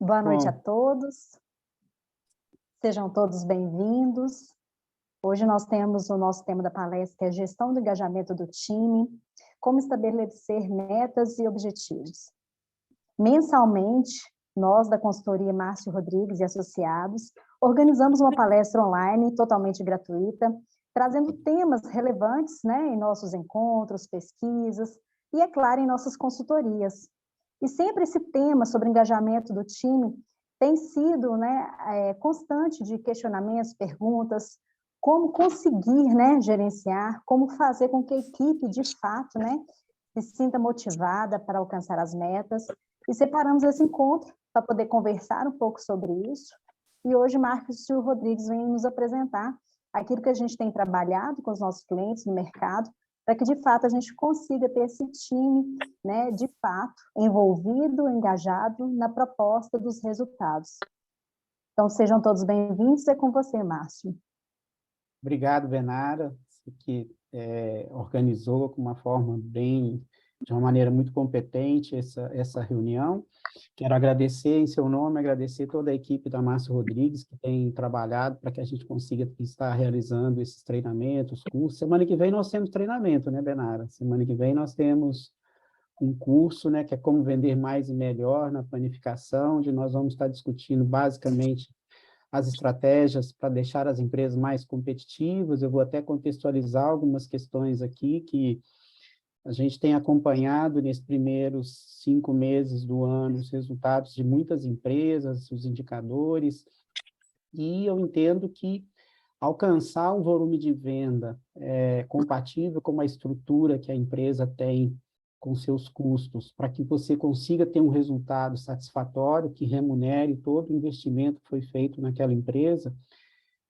Boa noite a Bom, todos, sejam todos bem-vindos. Hoje nós temos o nosso tema da palestra, que é Gestão do Engajamento do Time, como estabelecer metas e objetivos. Mensalmente, nós da consultoria Márcio Rodrigues e Associados, organizamos uma palestra online totalmente gratuita, trazendo temas relevantes, em nossos encontros, pesquisas e, é claro, em nossas consultorias. E sempre esse tema sobre engajamento do time tem sido constante de questionamentos, perguntas, como conseguir gerenciar, como fazer com que a equipe, de fato, se sinta motivada para alcançar as metas. E separamos esse encontro para poder conversar um pouco sobre isso. E hoje Marcos Rodrigues vem nos apresentar aquilo que a gente tem trabalhado com os nossos clientes no mercado, para que, de fato, a gente consiga ter esse time, de fato, envolvido, engajado na proposta dos resultados. Então, sejam todos bem-vindos, é com você, Márcio. obrigado, Benara, que organizou de uma maneira muito competente essa reunião. Quero agradecer em seu nome, agradecer toda a equipe da Márcio Rodrigues, que tem trabalhado para que a gente consiga estar realizando esses treinamentos, cursos. Semana que vem nós temos treinamento, né, Benara? Semana que vem nós temos um curso, que é como vender mais e melhor na planificação, onde nós vamos estar discutindo basicamente as estratégias para deixar as empresas mais competitivas. Eu vou até contextualizar algumas questões aqui que a gente tem acompanhado nesses primeiros 5 meses do ano os resultados de muitas empresas, os indicadores, e eu entendo que alcançar um volume de venda compatível com a estrutura que a empresa tem com seus custos, para que você consiga ter um resultado satisfatório, que remunere todo o investimento que foi feito naquela empresa,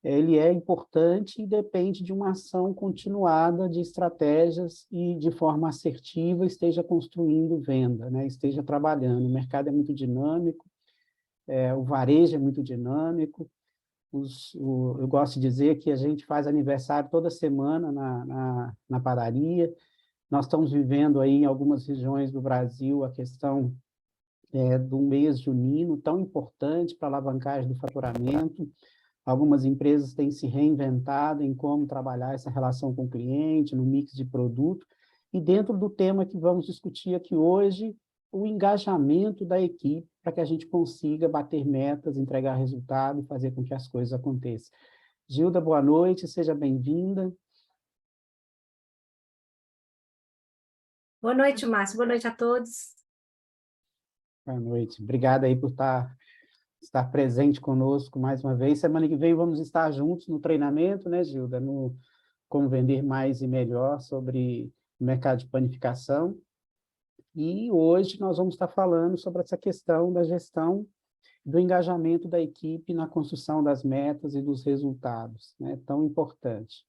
ele é importante e depende de uma ação continuada de estratégias e, de forma assertiva, esteja construindo venda, esteja trabalhando. O mercado é muito dinâmico, o varejo é muito dinâmico. Eu gosto de dizer que a gente faz aniversário toda semana na padaria. Nós estamos vivendo aí em algumas regiões do Brasil a questão do mês junino, tão importante para a alavancagem do faturamento. Algumas empresas têm se reinventado em como trabalhar essa relação com o cliente, no mix de produto, e dentro do tema que vamos discutir aqui hoje, o engajamento da equipe para que a gente consiga bater metas, entregar resultado e fazer com que as coisas aconteçam. Gilda, boa noite, seja bem-vinda. Boa noite, Márcio. Boa noite a todos. Boa noite. Obrigado aí por estar presente conosco mais uma vez. Semana que vem vamos estar juntos no treinamento, né, Gilda? No Como Vender Mais e Melhor sobre o mercado de panificação. E hoje nós vamos estar falando sobre essa questão da gestão do engajamento da equipe na construção das metas e dos resultados, tão importante.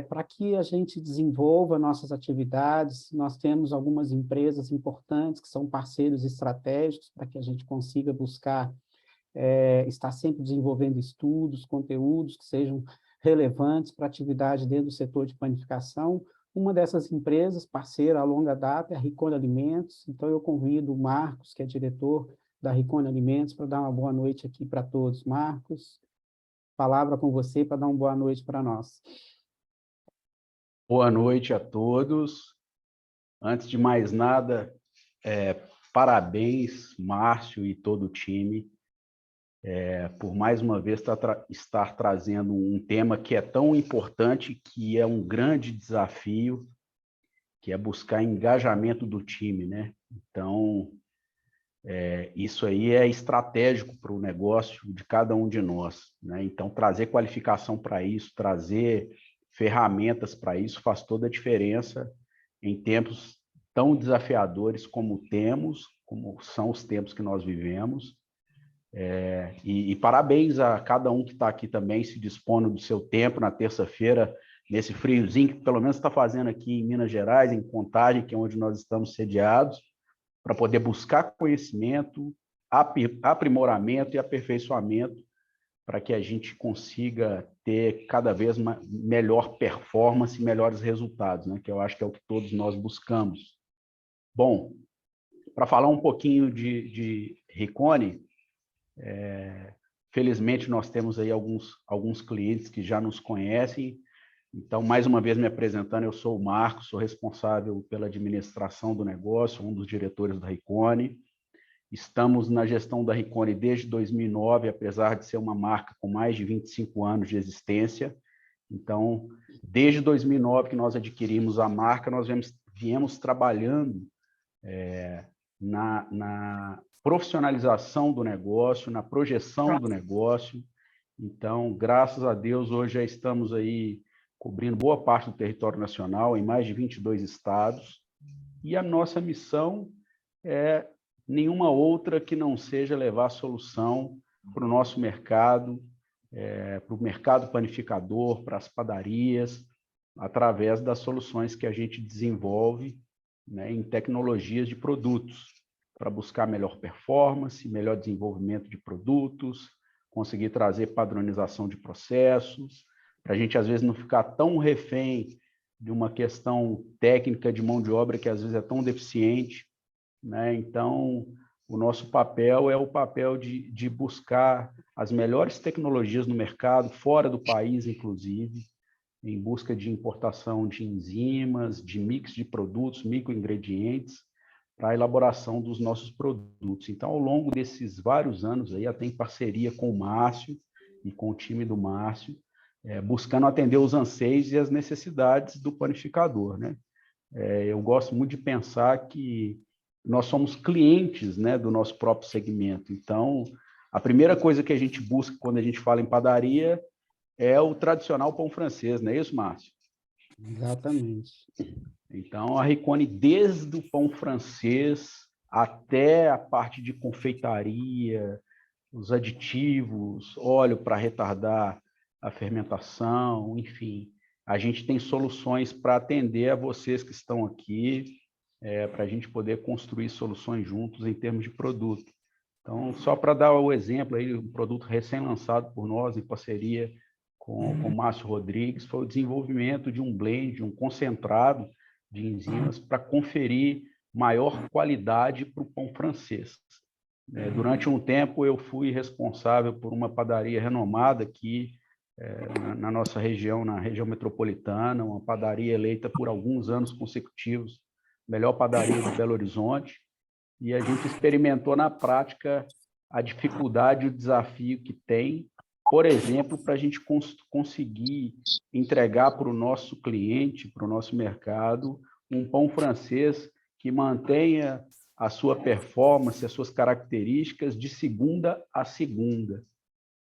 Para que a gente desenvolva nossas atividades, nós temos algumas empresas importantes que são parceiros estratégicos para que a gente consiga buscar estar sempre desenvolvendo estudos, conteúdos que sejam relevantes para a atividade dentro do setor de panificação. Uma dessas empresas, parceira a longa data, é a Ricone Alimentos. Então, eu convido o Marcos, que é diretor da Ricone Alimentos, para dar uma boa noite aqui para todos. Marcos, palavra com você para dar uma boa noite para nós. Boa noite a todos. Antes de mais nada, parabéns, Márcio e todo o time, por mais uma vez estar trazendo um tema que é tão importante, que é um grande desafio, que é buscar engajamento do time, Então, isso aí é estratégico para o negócio de cada um de nós, Então, trazer qualificação para isso, trazer ferramentas para isso faz toda a diferença em tempos tão desafiadores como são os tempos que nós vivemos. E parabéns a cada um que está aqui também, se dispondo do seu tempo na terça-feira, nesse friozinho que pelo menos está fazendo aqui em Minas Gerais, em Contagem, que é onde nós estamos sediados, para poder buscar conhecimento, aprimoramento e aperfeiçoamento, para que a gente consiga ter cada vez melhor performance e melhores resultados, que eu acho que é o que todos nós buscamos. Bom, para falar um pouquinho de Ricone, Felizmente, nós temos aí alguns clientes que já nos conhecem. Então, mais uma vez me apresentando, eu sou o Marcos, sou responsável pela administração do negócio, um dos diretores da Ricone. Estamos na gestão da Ricone desde 2009, apesar de ser uma marca com mais de 25 anos de existência. Então, desde 2009 que nós adquirimos a marca, nós viemos trabalhando na profissionalização do negócio, na projeção do negócio. Então, graças a Deus, hoje já estamos aí cobrindo boa parte do território nacional, em mais de 22 estados, e a nossa missão é nenhuma outra que não seja levar a solução para o nosso mercado, para o mercado panificador, para as padarias, através das soluções que a gente desenvolve, né, em tecnologias de produtos, para buscar melhor performance, melhor desenvolvimento de produtos, conseguir trazer padronização de processos, para a gente, às vezes, não ficar tão refém de uma questão técnica de mão de obra que, às vezes, é tão deficiente, né? Então, o nosso papel é o papel de buscar as melhores tecnologias no mercado, fora do país, inclusive, em busca de importação de enzimas, de mix de produtos, microingredientes, para a elaboração dos nossos produtos. Então, ao longo desses vários anos, aí, até em parceria com o Márcio e com o time do Márcio, buscando atender os anseios e as necessidades do panificador, né? Eu gosto muito de pensar que nós somos clientes, né, do nosso próprio segmento. Então, a primeira coisa que a gente busca quando a gente fala em padaria é o tradicional pão francês, não é isso, Márcio? Exatamente. Então, a Ricone, desde o pão francês até a parte de confeitaria, os aditivos, óleo para retardar a fermentação, enfim, a gente tem soluções para atender a vocês que estão aqui, para a gente poder construir soluções juntos em termos de produto. Então, só para dar o exemplo, aí, um produto recém-lançado por nós, em parceria com o Márcio Rodrigues, foi o desenvolvimento de um blend, um concentrado de enzimas para conferir maior qualidade para o pão francês. Durante um tempo, eu fui responsável por uma padaria renomada aqui na nossa região, na região metropolitana, uma padaria eleita por alguns anos consecutivos, melhor padaria de Belo Horizonte, e a gente experimentou na prática a dificuldade e o desafio que tem, por exemplo, para a gente conseguir entregar para o nosso cliente, para o nosso mercado, um pão francês que mantenha a sua performance, as suas características de segunda a segunda.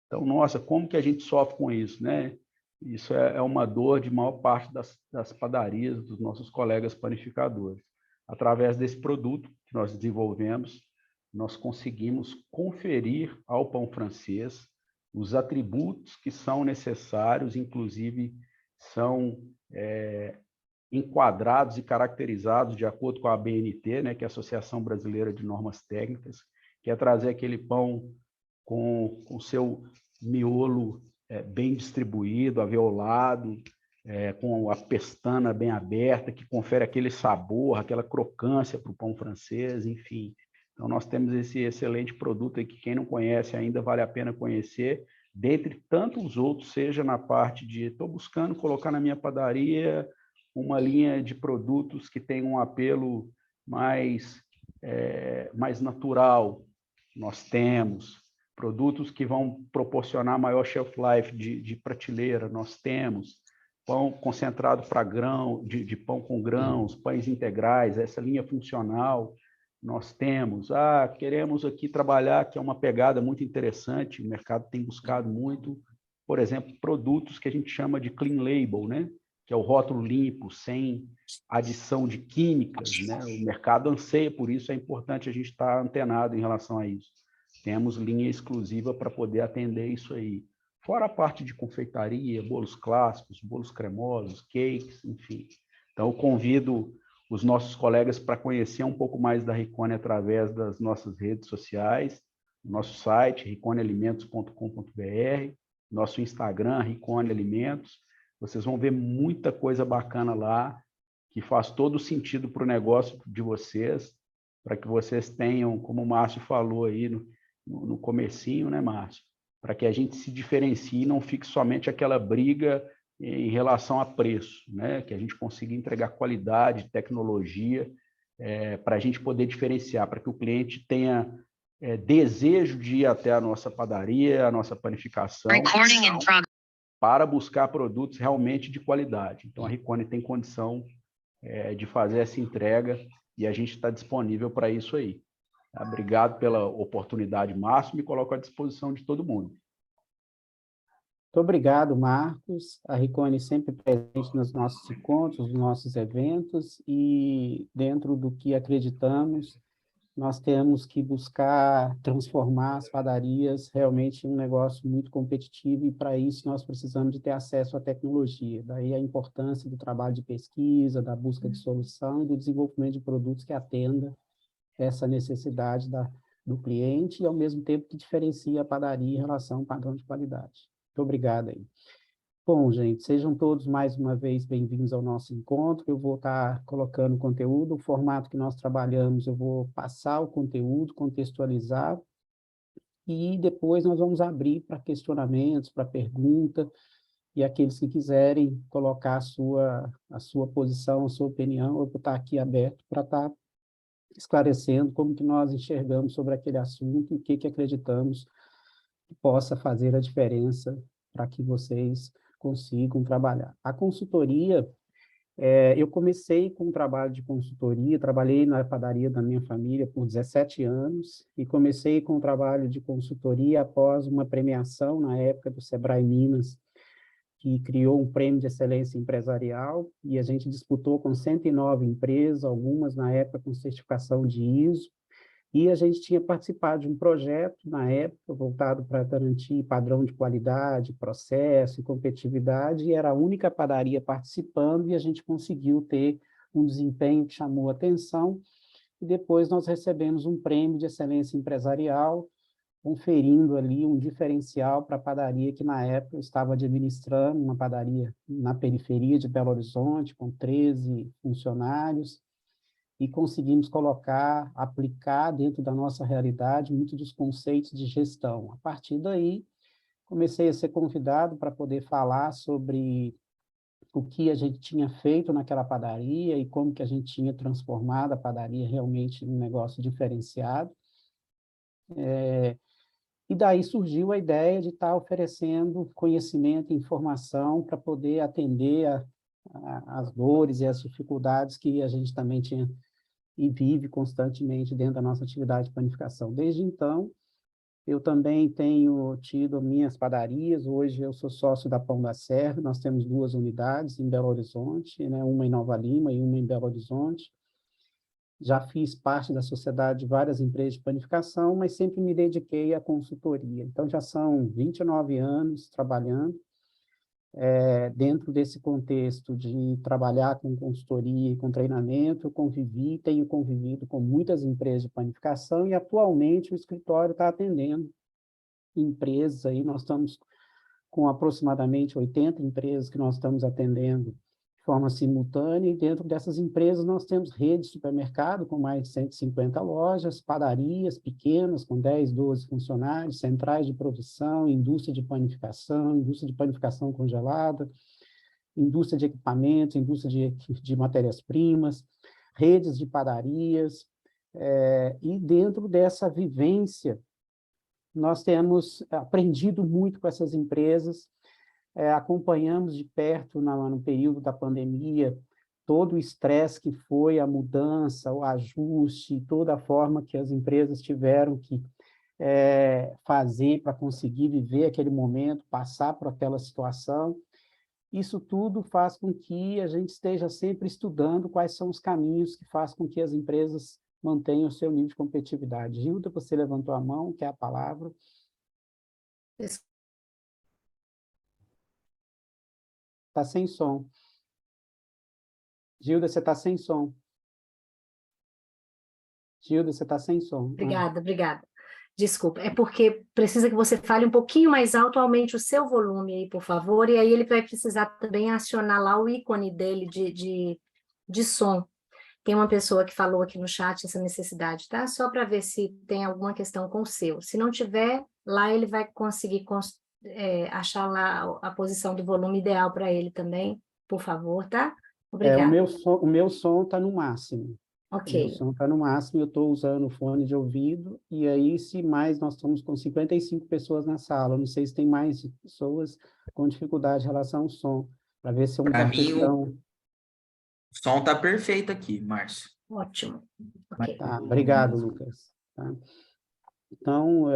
Então, nossa, como que a gente sofre com isso, né? Isso é uma dor de maior parte das padarias, dos nossos colegas panificadores. Através desse produto que nós desenvolvemos, nós conseguimos conferir ao pão francês os atributos que são necessários, inclusive são enquadrados e caracterizados de acordo com a ABNT, né, que é a Associação Brasileira de Normas Técnicas, que é trazer aquele pão com o seu miolo bem distribuído, alveolado, com a pestana bem aberta, que confere aquele sabor, aquela crocância para o pão francês, enfim. Então, nós temos esse excelente produto aí que quem não conhece ainda vale a pena conhecer, dentre tantos outros, seja na parte de estou buscando colocar na minha padaria uma linha de produtos que tem um apelo mais natural. Nós temos produtos que vão proporcionar maior shelf life de prateleira, nós temos pão concentrado para grão, de pão com grãos, pães integrais, essa linha funcional, nós temos. Queremos aqui trabalhar, que é uma pegada muito interessante, o mercado tem buscado muito, por exemplo, produtos que a gente chama de clean label, né? Que é o rótulo limpo, sem adição de químicas, né? O mercado anseia por isso, é importante a gente estar antenado em relação a isso. Temos linha exclusiva para poder atender isso aí. Fora a parte de confeitaria, bolos clássicos, bolos cremosos, cakes, enfim. Então, eu convido os nossos colegas para conhecer um pouco mais da Ricone através das nossas redes sociais, nosso site, riconealimentos.com.br, nosso Instagram, Ricone Alimentos. Vocês vão ver muita coisa bacana lá, que faz todo sentido para o negócio de vocês, para que vocês tenham, como o Márcio falou aí, no comecinho, né, Márcio? Para que a gente se diferencie e não fique somente aquela briga em relação a preço, né? Que a gente consiga entregar qualidade, tecnologia, para a gente poder diferenciar, para que o cliente tenha desejo de ir até a nossa padaria, a nossa panificação, para buscar produtos realmente de qualidade. Então, a Ricone tem condição de fazer essa entrega e a gente está disponível para isso aí. Obrigado pela oportunidade, Márcio, me coloco à disposição de todo mundo. Muito obrigado, Marcos. A Ricone sempre presente nos nossos encontros, nos nossos eventos, e dentro do que acreditamos, nós temos que buscar transformar as padarias realmente em um negócio muito competitivo, e para isso nós precisamos de ter acesso à tecnologia. Daí a importância do trabalho de pesquisa, da busca de solução e do desenvolvimento de produtos que atenda essa necessidade do cliente e, ao mesmo tempo, que diferencia a padaria em relação ao padrão de qualidade. Muito obrigado aí. Bom, gente, sejam todos mais uma vez bem-vindos ao nosso encontro. Eu vou estar colocando o conteúdo, o formato que nós trabalhamos, eu vou passar o conteúdo, contextualizar, e depois nós vamos abrir para questionamentos, para pergunta, e aqueles que quiserem colocar a sua posição, a sua opinião, eu vou estar aqui aberto para estar esclarecendo como que nós enxergamos sobre aquele assunto e o que acreditamos que possa fazer a diferença para que vocês consigam trabalhar. A consultoria, eu comecei com um trabalho de consultoria, trabalhei na padaria da minha família por 17 anos, e comecei com um trabalho de consultoria após uma premiação, na época do Sebrae Minas, que criou um prêmio de excelência empresarial, e a gente disputou com 109 empresas, algumas na época com certificação de ISO, e a gente tinha participado de um projeto, na época, voltado para garantir padrão de qualidade, processo e competitividade, e era a única padaria participando, e a gente conseguiu ter um desempenho que chamou a atenção, e depois nós recebemos um prêmio de excelência empresarial, conferindo ali um diferencial para a padaria que, na época, eu estava administrando, uma padaria na periferia de Belo Horizonte, com 13 funcionários, e conseguimos colocar, aplicar dentro da nossa realidade muitos dos conceitos de gestão. A partir daí, comecei a ser convidado para poder falar sobre o que a gente tinha feito naquela padaria e como que a gente tinha transformado a padaria realmente em um negócio diferenciado. E daí surgiu a ideia de estar oferecendo conhecimento e informação para poder atender as dores e as dificuldades que a gente também tinha e vive constantemente dentro da nossa atividade de panificação. Desde então, eu também tenho tido minhas padarias. Hoje eu sou sócio da Pão da Serra, nós temos 2 unidades em Belo Horizonte, né? Uma em Nova Lima e uma em Belo Horizonte. Já fiz parte da sociedade de várias empresas de panificação, mas sempre me dediquei à consultoria. Então, já são 29 anos trabalhando. Dentro desse contexto de trabalhar com consultoria e com treinamento, eu tenho convivido com muitas empresas de panificação, e atualmente o escritório está atendendo empresas, aí nós estamos com aproximadamente 80 empresas que nós estamos atendendo de forma simultânea, e dentro dessas empresas nós temos rede de supermercado com mais de 150 lojas, padarias pequenas com 10, 12 funcionários, centrais de produção, indústria de panificação congelada, indústria de equipamentos, indústria de matérias-primas, redes de padarias, e dentro dessa vivência nós temos aprendido muito com essas empresas. Acompanhamos de perto, no período da pandemia, todo o estresse que foi a mudança, o ajuste, toda a forma que as empresas tiveram que fazer para conseguir viver aquele momento, passar por aquela situação. Isso tudo faz com que a gente esteja sempre estudando quais são os caminhos que fazem com que as empresas mantenham o seu nível de competitividade. Gilda, você levantou a mão, quer a palavra? Está sem som. Gilda, você está sem som. Gilda, você está sem som. Obrigada. Desculpa, é porque precisa que você fale um pouquinho mais alto, aumente o seu volume aí, por favor, e aí ele vai precisar também acionar lá o ícone dele de som, Tem uma pessoa que falou aqui no chat essa necessidade, tá? Só para ver se tem alguma questão com o seu. Se não tiver, lá ele vai conseguir achar lá a posição do volume ideal para ele também, por favor, tá? Obrigada. O meu som está no máximo. O meu Ok. som está no máximo, eu estou usando fone de ouvido, e aí, se mais, nós estamos com 55 pessoas na sala, não sei se tem mais pessoas com dificuldade em relação ao som, para ver se é Para uma mim, o questão... som tá perfeito aqui, Márcio. Ótimo. Ok. Tá, obrigado, Lucas. Tá? Então,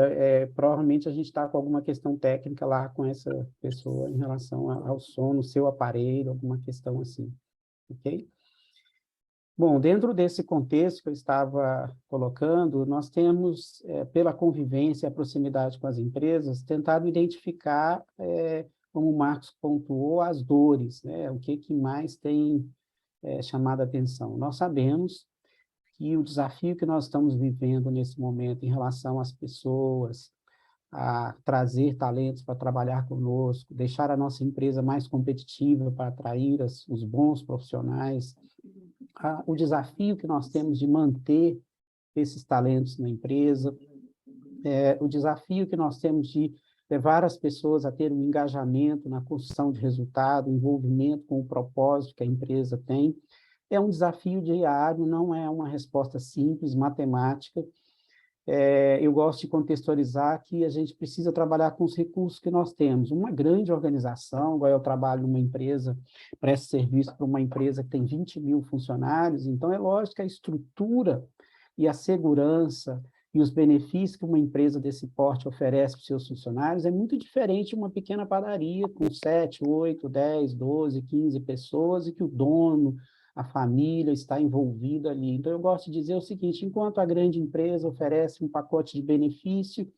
provavelmente a gente está com alguma questão técnica lá com essa pessoa em relação ao som no seu aparelho, alguma questão assim, ok? Bom, dentro desse contexto que eu estava colocando, nós temos, pela convivência e a proximidade com as empresas, tentado identificar, como o Marcos pontuou, as dores, né? O que mais tem chamado a atenção. Nós sabemos que o desafio que nós estamos vivendo nesse momento em relação às pessoas, a trazer talentos para trabalhar conosco, deixar a nossa empresa mais competitiva para atrair os bons profissionais, o desafio que nós temos de manter esses talentos na empresa, o desafio que nós temos de levar as pessoas a ter um engajamento na construção de resultado, envolvimento com o propósito que a empresa tem, é um desafio diário, não é uma resposta simples, matemática. Eu gosto de contextualizar que a gente precisa trabalhar com os recursos que nós temos. Uma grande organização, igual eu trabalho numa empresa, presto serviço para uma empresa que tem 20 mil funcionários, então é lógico que a estrutura e a segurança e os benefícios que uma empresa desse porte oferece para os seus funcionários é muito diferente de uma pequena padaria com 7, 8, 10, 12, 15 pessoas e que o dono, a família está envolvida ali. Então, eu gosto de dizer o seguinte, enquanto a grande empresa oferece um pacote de benefício,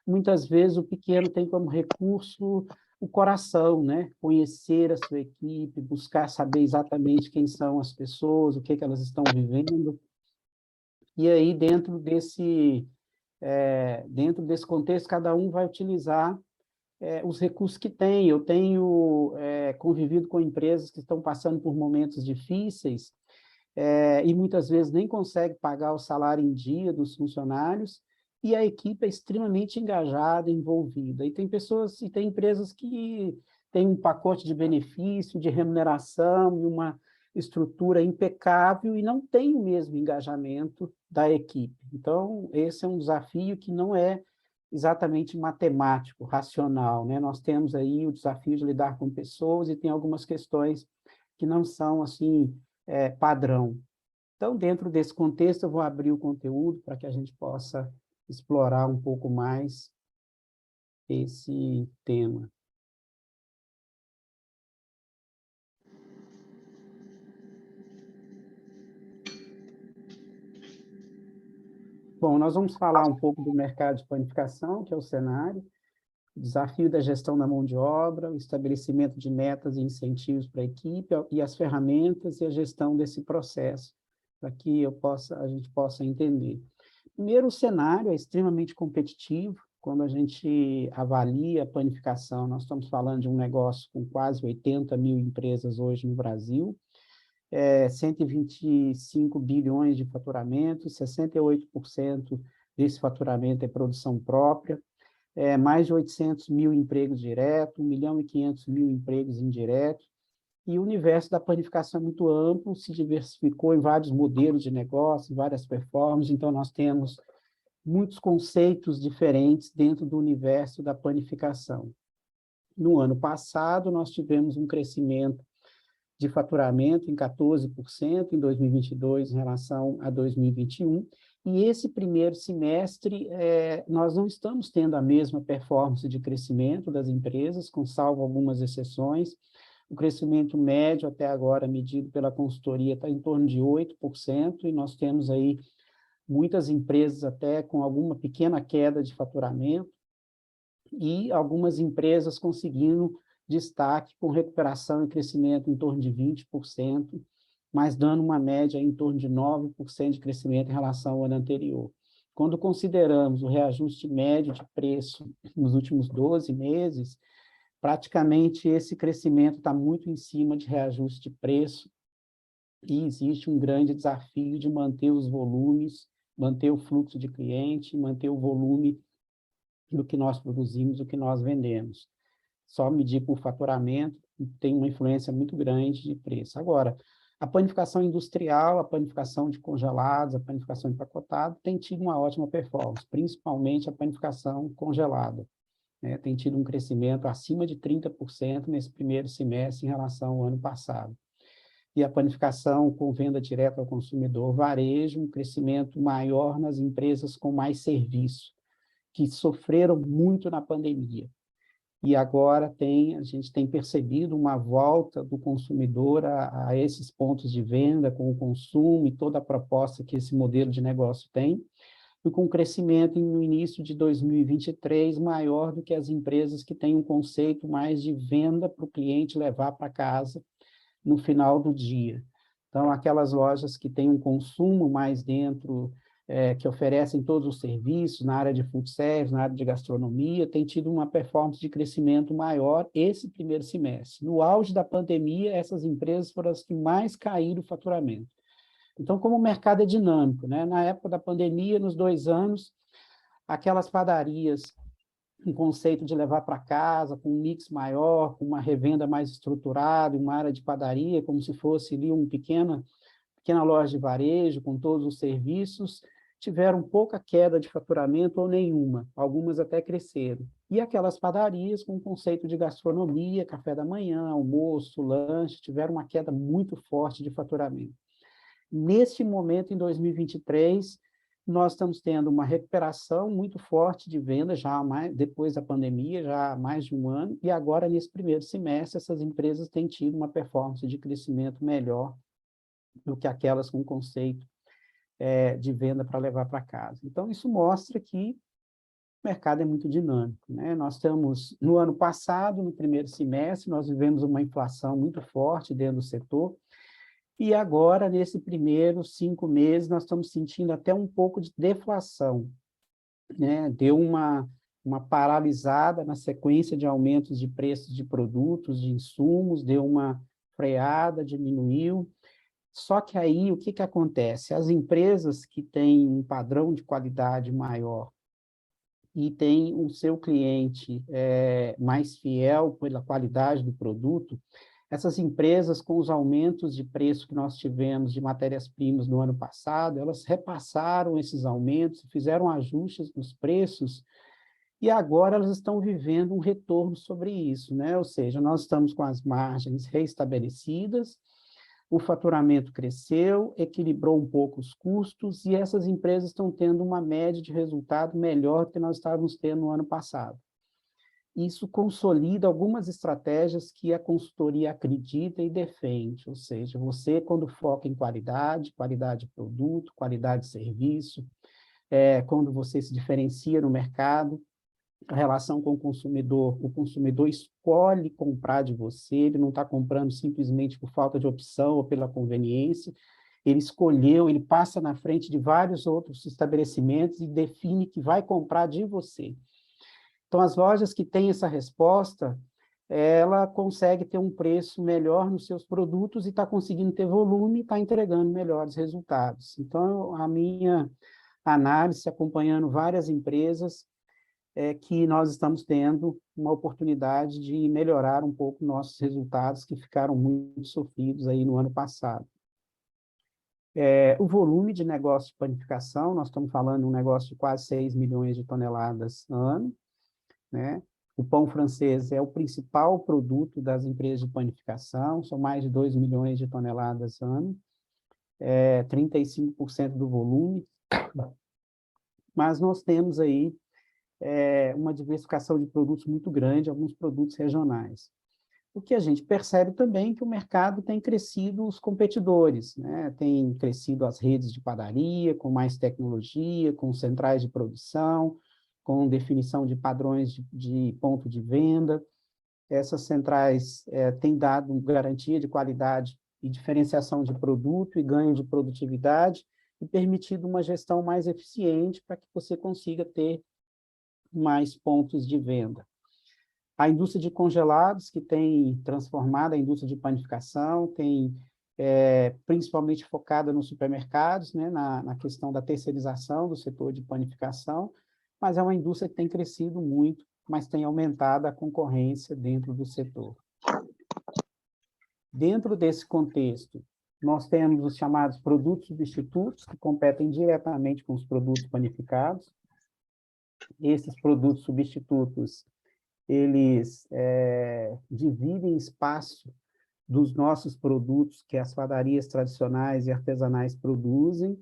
muitas vezes o pequeno tem como recurso o coração, né? Conhecer a sua equipe, buscar saber exatamente quem são as pessoas, o que elas estão vivendo. E aí, dentro desse contexto, cada um vai utilizar os recursos que tem. Eu tenho convivido com empresas que estão passando por momentos difíceis e muitas vezes nem consegue pagar o salário em dia dos funcionários e a equipe é extremamente engajada, envolvida. E tem pessoas, e tem empresas que têm um pacote de benefício, de remuneração e uma estrutura impecável e não tem o mesmo engajamento da equipe. Então, esse é um desafio que não é exatamente matemático, racional, né? Nós temos aí o desafio de lidar com pessoas e tem algumas questões que não são, assim, padrão. Então, dentro desse contexto, eu vou abrir o conteúdo para que a gente possa explorar um pouco mais esse tema. Bom, nós vamos falar um pouco do mercado de panificação, que é o cenário, o desafio da gestão da mão de obra, o estabelecimento de metas e incentivos para a equipe e as ferramentas e a gestão desse processo, para que a gente possa entender. Primeiro, o cenário é extremamente competitivo. Quando a gente avalia a panificação, nós estamos falando de um negócio com quase 80 mil empresas hoje no Brasil, 125 bilhões de faturamento, 68% desse faturamento é produção própria, mais de 800 mil empregos diretos, 1.500.000 empregos indiretos, e o universo da panificação é muito amplo, se diversificou em vários modelos de negócio, várias performances, então nós temos muitos conceitos diferentes dentro do universo da panificação. No ano passado, nós tivemos um crescimento de faturamento em 14% em 2022 em relação a 2021, e esse primeiro semestre nós não estamos tendo a mesma performance de crescimento das empresas, com salvo algumas exceções. O crescimento médio até agora, medido pela consultoria, está em torno de 8%, e nós temos aí muitas empresas até com alguma pequena queda de faturamento, e algumas empresas conseguindo destaque com recuperação e crescimento em torno de 20%, mas dando uma média em torno de 9% de crescimento em relação ao ano anterior. Quando consideramos o reajuste médio de preço nos últimos 12 meses, praticamente esse crescimento está muito em cima de reajuste de preço e existe um grande desafio de manter os volumes, manter o fluxo de cliente, manter o volume do que nós produzimos, do que nós vendemos. Só medir por faturamento tem uma influência muito grande de preço. Agora, a panificação industrial, a panificação de congelados, a panificação empacotado tem tido uma ótima performance, principalmente a panificação congelada, né? Tem tido um crescimento acima de 30% nesse primeiro semestre em relação ao ano passado. E a panificação com venda direta ao consumidor, varejo, um crescimento maior nas empresas com mais serviço, que sofreram muito na pandemia. E agora a gente tem percebido uma volta do consumidor a esses pontos de venda, com o consumo e toda a proposta que esse modelo de negócio tem, e com um crescimento no início de 2023 maior do que as empresas que têm um conceito mais de venda para o cliente levar para casa no final do dia. Então, aquelas lojas que têm um consumo mais dentro, que oferecem todos os serviços na área de food service, na área de gastronomia, têm tido uma performance de crescimento maior esse primeiro semestre. No auge da pandemia, essas empresas foram as que mais caíram o faturamento. Então, como o mercado é dinâmico, né? Na época da pandemia, nos 2 anos, aquelas padarias um conceito de levar para casa, com um mix maior, com uma revenda mais estruturada, uma área de padaria, como se fosse ali uma pequena loja de varejo, com todos os serviços, tiveram pouca queda de faturamento ou nenhuma, algumas até cresceram. E aquelas padarias com o conceito de gastronomia, café da manhã, almoço, lanche, tiveram uma queda muito forte de faturamento. Neste momento, em 2023, nós estamos tendo uma recuperação muito forte de venda, depois da pandemia, já há mais de um ano, e agora, nesse primeiro semestre, essas empresas têm tido uma performance de crescimento melhor do que aquelas com conceito de venda para levar para casa. Então, isso mostra que o mercado é muito dinâmico, né? Nós estamos, no ano passado, no primeiro semestre, nós vivemos uma inflação muito forte dentro do setor, e agora, nesse primeiros 5 meses, nós estamos sentindo até um pouco de deflação, né? Deu uma paralisada na sequência de aumentos de preços de produtos, de insumos, deu uma freada, diminuiu. Só que aí, o que acontece? As empresas que têm um padrão de qualidade maior e têm o seu cliente mais fiel pela qualidade do produto, essas empresas, com os aumentos de preço que nós tivemos de matérias-primas no ano passado, elas repassaram esses aumentos, fizeram ajustes nos preços, e agora elas estão vivendo um retorno sobre isso, né? Ou seja, nós estamos com as margens reestabelecidas, o faturamento cresceu, equilibrou um pouco os custos, e essas empresas estão tendo uma média de resultado melhor do que nós estávamos tendo no ano passado. Isso consolida algumas estratégias que a consultoria acredita e defende, ou seja, você, quando foca em qualidade de produto, qualidade de serviço, quando você se diferencia no mercado, a relação com o consumidor escolhe comprar de você, ele não está comprando simplesmente por falta de opção ou pela conveniência, ele escolheu, ele passa na frente de vários outros estabelecimentos e define que vai comprar de você. Então, as lojas que têm essa resposta, ela consegue ter um preço melhor nos seus produtos e está conseguindo ter volume e está entregando melhores resultados. Então, a minha análise, acompanhando várias empresas, é que nós estamos tendo uma oportunidade de melhorar um pouco nossos resultados, que ficaram muito sofridos aí no ano passado. O volume de negócio de panificação, nós estamos falando de um negócio de quase 6 milhões de toneladas ano, né? O pão francês é o principal produto das empresas de panificação, são mais de 2 milhões de toneladas ano, 35% do volume, mas nós temos aí uma diversificação de produtos muito grande, alguns produtos regionais. O que a gente percebe também é que o mercado tem crescido os competidores, né? Tem crescido as redes de padaria, com mais tecnologia, com centrais de produção, com definição de padrões de ponto de venda. Essas centrais têm dado garantia de qualidade e diferenciação de produto e ganho de produtividade e permitido uma gestão mais eficiente para que você consiga ter mais pontos de venda. A indústria de congelados, que tem transformado a indústria de panificação, tem principalmente focada nos supermercados, né, na questão da terceirização do setor de panificação, mas é uma indústria que tem crescido muito, mas tem aumentado a concorrência dentro do setor. Dentro desse contexto, nós temos os chamados produtos substitutos, que competem diretamente com os produtos panificados. Esses produtos substitutos, eles dividem espaço dos nossos produtos que as padarias tradicionais e artesanais produzem,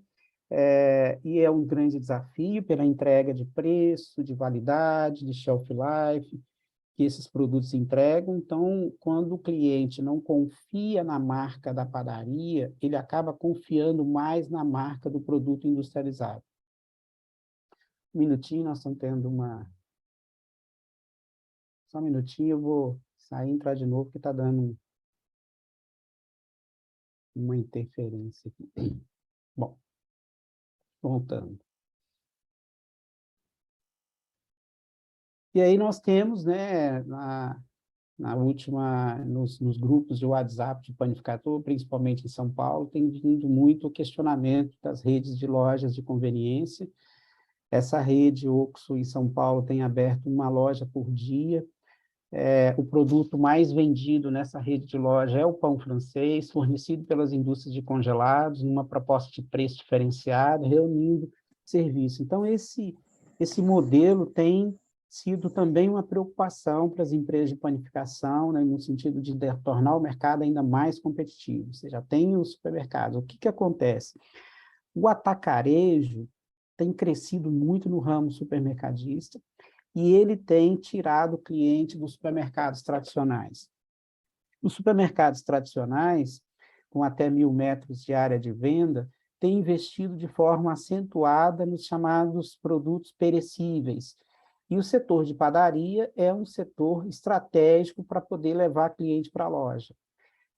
e é um grande desafio pela entrega de preço, de validade, de shelf life, que esses produtos entregam. Então, quando o cliente não confia na marca da padaria, ele acaba confiando mais na marca do produto industrializado. Um minutinho, nós estamos tendo uma... Só um minutinho, eu vou sair e entrar de novo, porque está dando uma interferência aqui. Bom, voltando. E aí nós temos, né, nos grupos de WhatsApp de panificador, principalmente em São Paulo, tem vindo muito o questionamento das redes de lojas de conveniência. Essa rede OXXO em São Paulo tem aberto uma loja por dia. O produto mais vendido nessa rede de loja é o pão francês, fornecido pelas indústrias de congelados, numa proposta de preço diferenciado, reunindo serviço. Então, esse modelo tem sido também uma preocupação para as empresas de panificação, né, no sentido de tornar o mercado ainda mais competitivo. Você já tem os supermercados. O que acontece? O atacarejo tem crescido muito no ramo supermercadista, e ele tem tirado o cliente dos supermercados tradicionais. Os supermercados tradicionais, com até 1.000 metros de área de venda, têm investido de forma acentuada nos chamados produtos perecíveis. E o setor de padaria é um setor estratégico para poder levar cliente para a loja.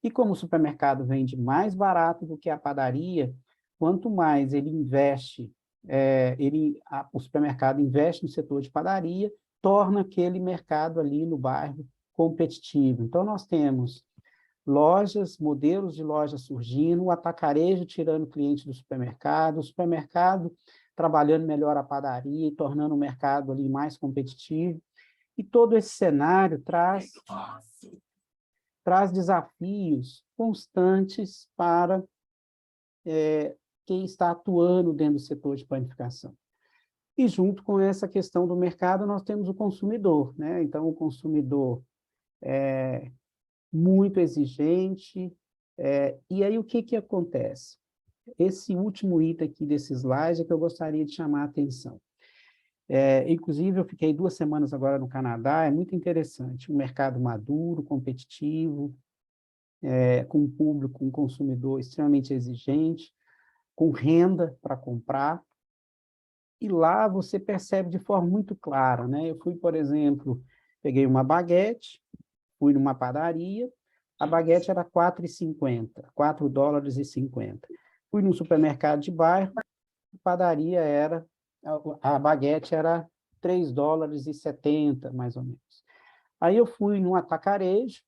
E como o supermercado vende mais barato do que a padaria, quanto mais ele investe, o supermercado investe no setor de padaria, torna aquele mercado ali no bairro competitivo. Então, nós temos lojas, modelos de lojas surgindo, o atacarejo tirando cliente do supermercado, o supermercado trabalhando melhor a padaria e tornando o mercado ali mais competitivo. E todo esse cenário traz desafios constantes para quem está atuando dentro do setor de panificação. E junto com essa questão do mercado, nós temos o consumidor, né? Então, o consumidor é muito exigente, e aí o que acontece? Esse último item aqui desse slide é que eu gostaria de chamar a atenção. Inclusive, eu fiquei 2 semanas agora no Canadá, é muito interessante, um mercado maduro, competitivo, com um público, um consumidor extremamente exigente, com renda para comprar, e lá você percebe de forma muito clara, né? Eu fui, por exemplo, peguei uma baguete, fui numa padaria, a baguete era $4,50, $4,50. Fui num supermercado de bairro, a baguete era $3,70, mais ou menos. Aí eu fui num atacarejo,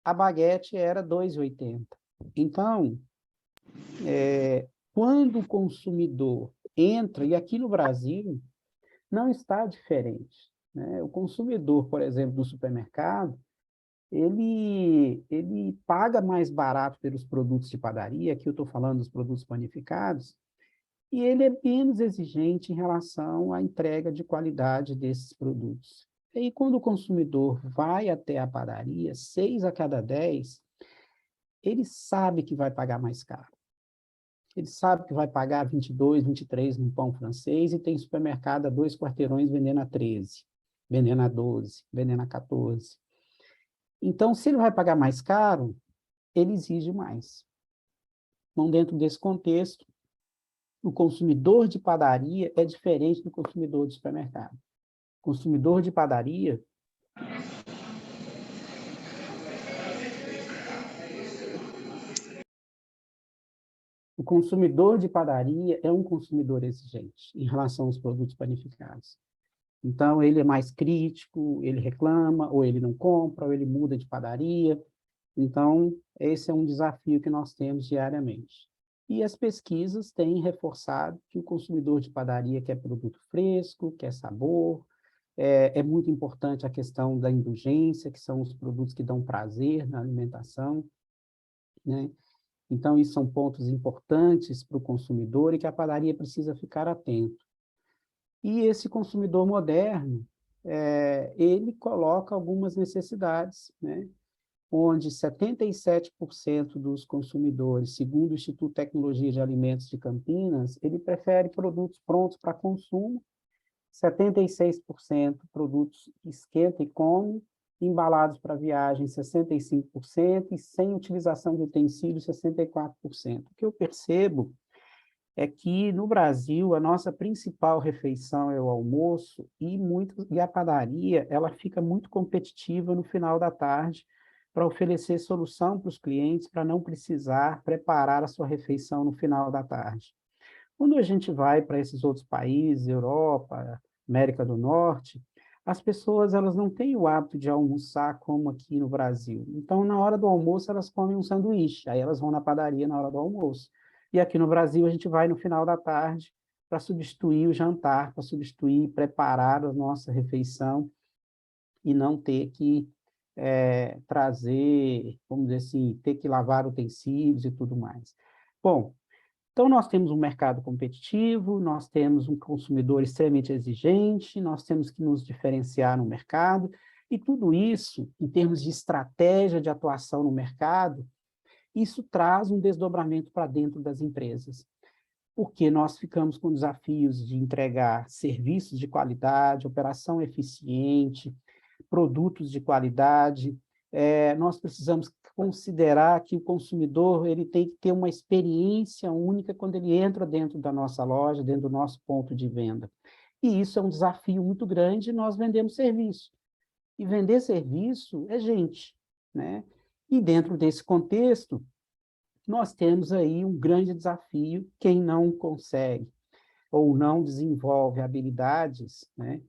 a baguete era $2,80. Então, quando o consumidor entra, e aqui no Brasil não está diferente, né? O consumidor, por exemplo, do supermercado, ele paga mais barato pelos produtos de padaria, aqui eu estou falando dos produtos panificados, e ele é menos exigente em relação à entrega de qualidade desses produtos. E aí, quando o consumidor vai até a padaria, 6 a cada 10, ele sabe que vai pagar mais caro. Ele sabe que vai pagar 22, 23 num pão francês, e tem supermercado a 2 quarteirões vendendo a 13, vendendo a 12, vendendo a 14. Então, se ele vai pagar mais caro, ele exige mais. Então, dentro desse contexto, o consumidor de padaria é diferente do consumidor de supermercado. O consumidor de padaria é um consumidor exigente em relação aos produtos panificados. Então, ele é mais crítico, ele reclama, ou ele não compra, ou ele muda de padaria. Então, esse é um desafio que nós temos diariamente. E as pesquisas têm reforçado que o consumidor de padaria quer produto fresco, quer sabor, é muito importante a questão da indulgência, que são os produtos que dão prazer na alimentação, né? Então, isso são pontos importantes para o consumidor e que a padaria precisa ficar atento. E esse consumidor moderno, ele coloca algumas necessidades, né? Onde 77% dos consumidores, segundo o Instituto de Tecnologia de Alimentos de Campinas, ele prefere produtos prontos para consumo, 76% produtos esquenta e come, embalados para viagem, 65%, e sem utilização de utensílios, 64%. O que eu percebo é que, no Brasil, a nossa principal refeição é o almoço, e a padaria ela fica muito competitiva no final da tarde, para oferecer solução para os clientes, para não precisar preparar a sua refeição no final da tarde. Quando a gente vai para esses outros países, Europa, América do Norte, as pessoas elas não têm o hábito de almoçar como aqui no Brasil. Então, na hora do almoço, elas comem um sanduíche, aí elas vão na padaria na hora do almoço. E aqui no Brasil, a gente vai no final da tarde para substituir o jantar, para substituir, preparar a nossa refeição e não ter que trazer, vamos dizer assim, ter que lavar utensílios e tudo mais. Bom, então nós temos um mercado competitivo, nós temos um consumidor extremamente exigente, nós temos que nos diferenciar no mercado, e tudo isso, em termos de estratégia de atuação no mercado, isso traz um desdobramento para dentro das empresas, porque nós ficamos com desafios de entregar serviços de qualidade, operação eficiente, produtos de qualidade, nós precisamos considerar que o consumidor ele tem que ter uma experiência única quando ele entra dentro da nossa loja, dentro do nosso ponto de venda. E isso é um desafio muito grande, nós vendemos serviço. E vender serviço é gente, né? E dentro desse contexto, nós temos aí um grande desafio, quem não consegue ou não desenvolve habilidades, né,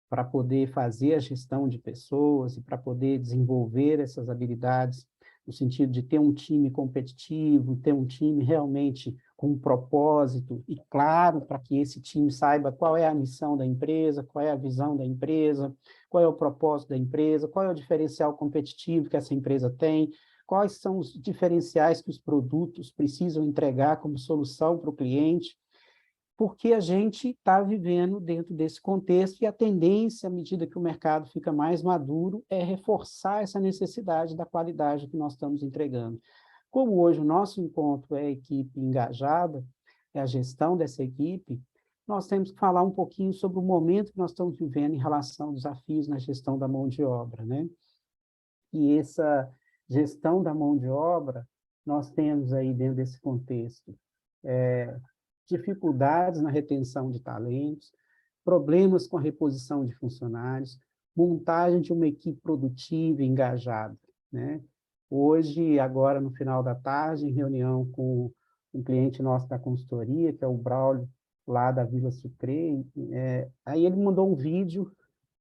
para poder fazer a gestão de pessoas e para poder desenvolver essas habilidades, no sentido de ter um time competitivo, ter um time realmente com um propósito e claro, para que esse time saiba qual é a missão da empresa, qual é a visão da empresa, qual é o propósito da empresa, qual é o diferencial competitivo que essa empresa tem, quais são os diferenciais que os produtos precisam entregar como solução para o cliente, porque a gente está vivendo dentro desse contexto e a tendência, à medida que o mercado fica mais maduro, é reforçar essa necessidade da qualidade que nós estamos entregando. Como hoje o nosso encontro é a equipe engajada, é a gestão dessa equipe, nós temos que falar um pouquinho sobre o momento que nós estamos vivendo em relação aos desafios na gestão da mão de obra, né? E essa gestão da mão de obra, nós temos aí dentro desse contexto, dificuldades na retenção de talentos, problemas com a reposição de funcionários, montagem de uma equipe produtiva e engajada, né? Hoje, agora no final da tarde, em reunião com um cliente nosso da consultoria, que é o Braulio, lá da Vila Sucre, aí ele mandou um vídeo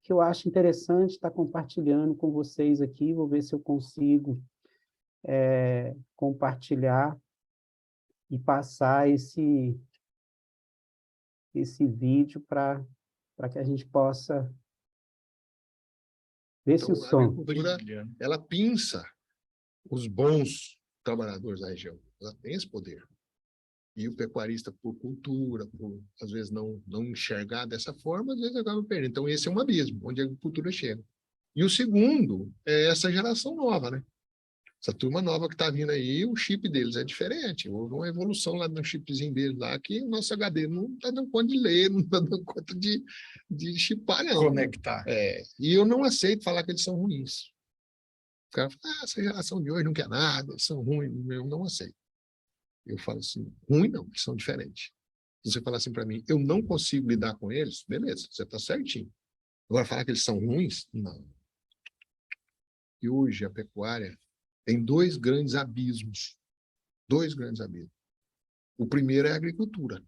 que eu acho interessante estar compartilhando com vocês aqui, vou ver se eu consigo compartilhar e passar esse vídeo para que a gente possa ver se o som... A agricultura, ela pinça os bons trabalhadores da região, ela tem esse poder. E o pecuarista, por cultura, por, às vezes, não enxergar dessa forma, às vezes acaba perdendo. Então, esse é um abismo, onde a agricultura chega. E o segundo é essa geração nova, né? Essa turma nova que está vindo aí, o chip deles é diferente. Houve uma evolução lá no chipzinho deles lá, que o nosso HD não está dando conta de ler, não está dando conta de chipar, não. Conectar. E eu não aceito falar que eles são ruins. O cara fala, essa geração de hoje não quer nada, eles são ruins. Eu não aceito. Eu falo assim, ruim não, eles são diferentes. Se você falar assim para mim, eu não consigo lidar com eles, beleza, você está certinho. Agora, falar que eles são ruins, não. E hoje a pecuária tem dois grandes abismos. Dois grandes abismos. O primeiro é a agricultura.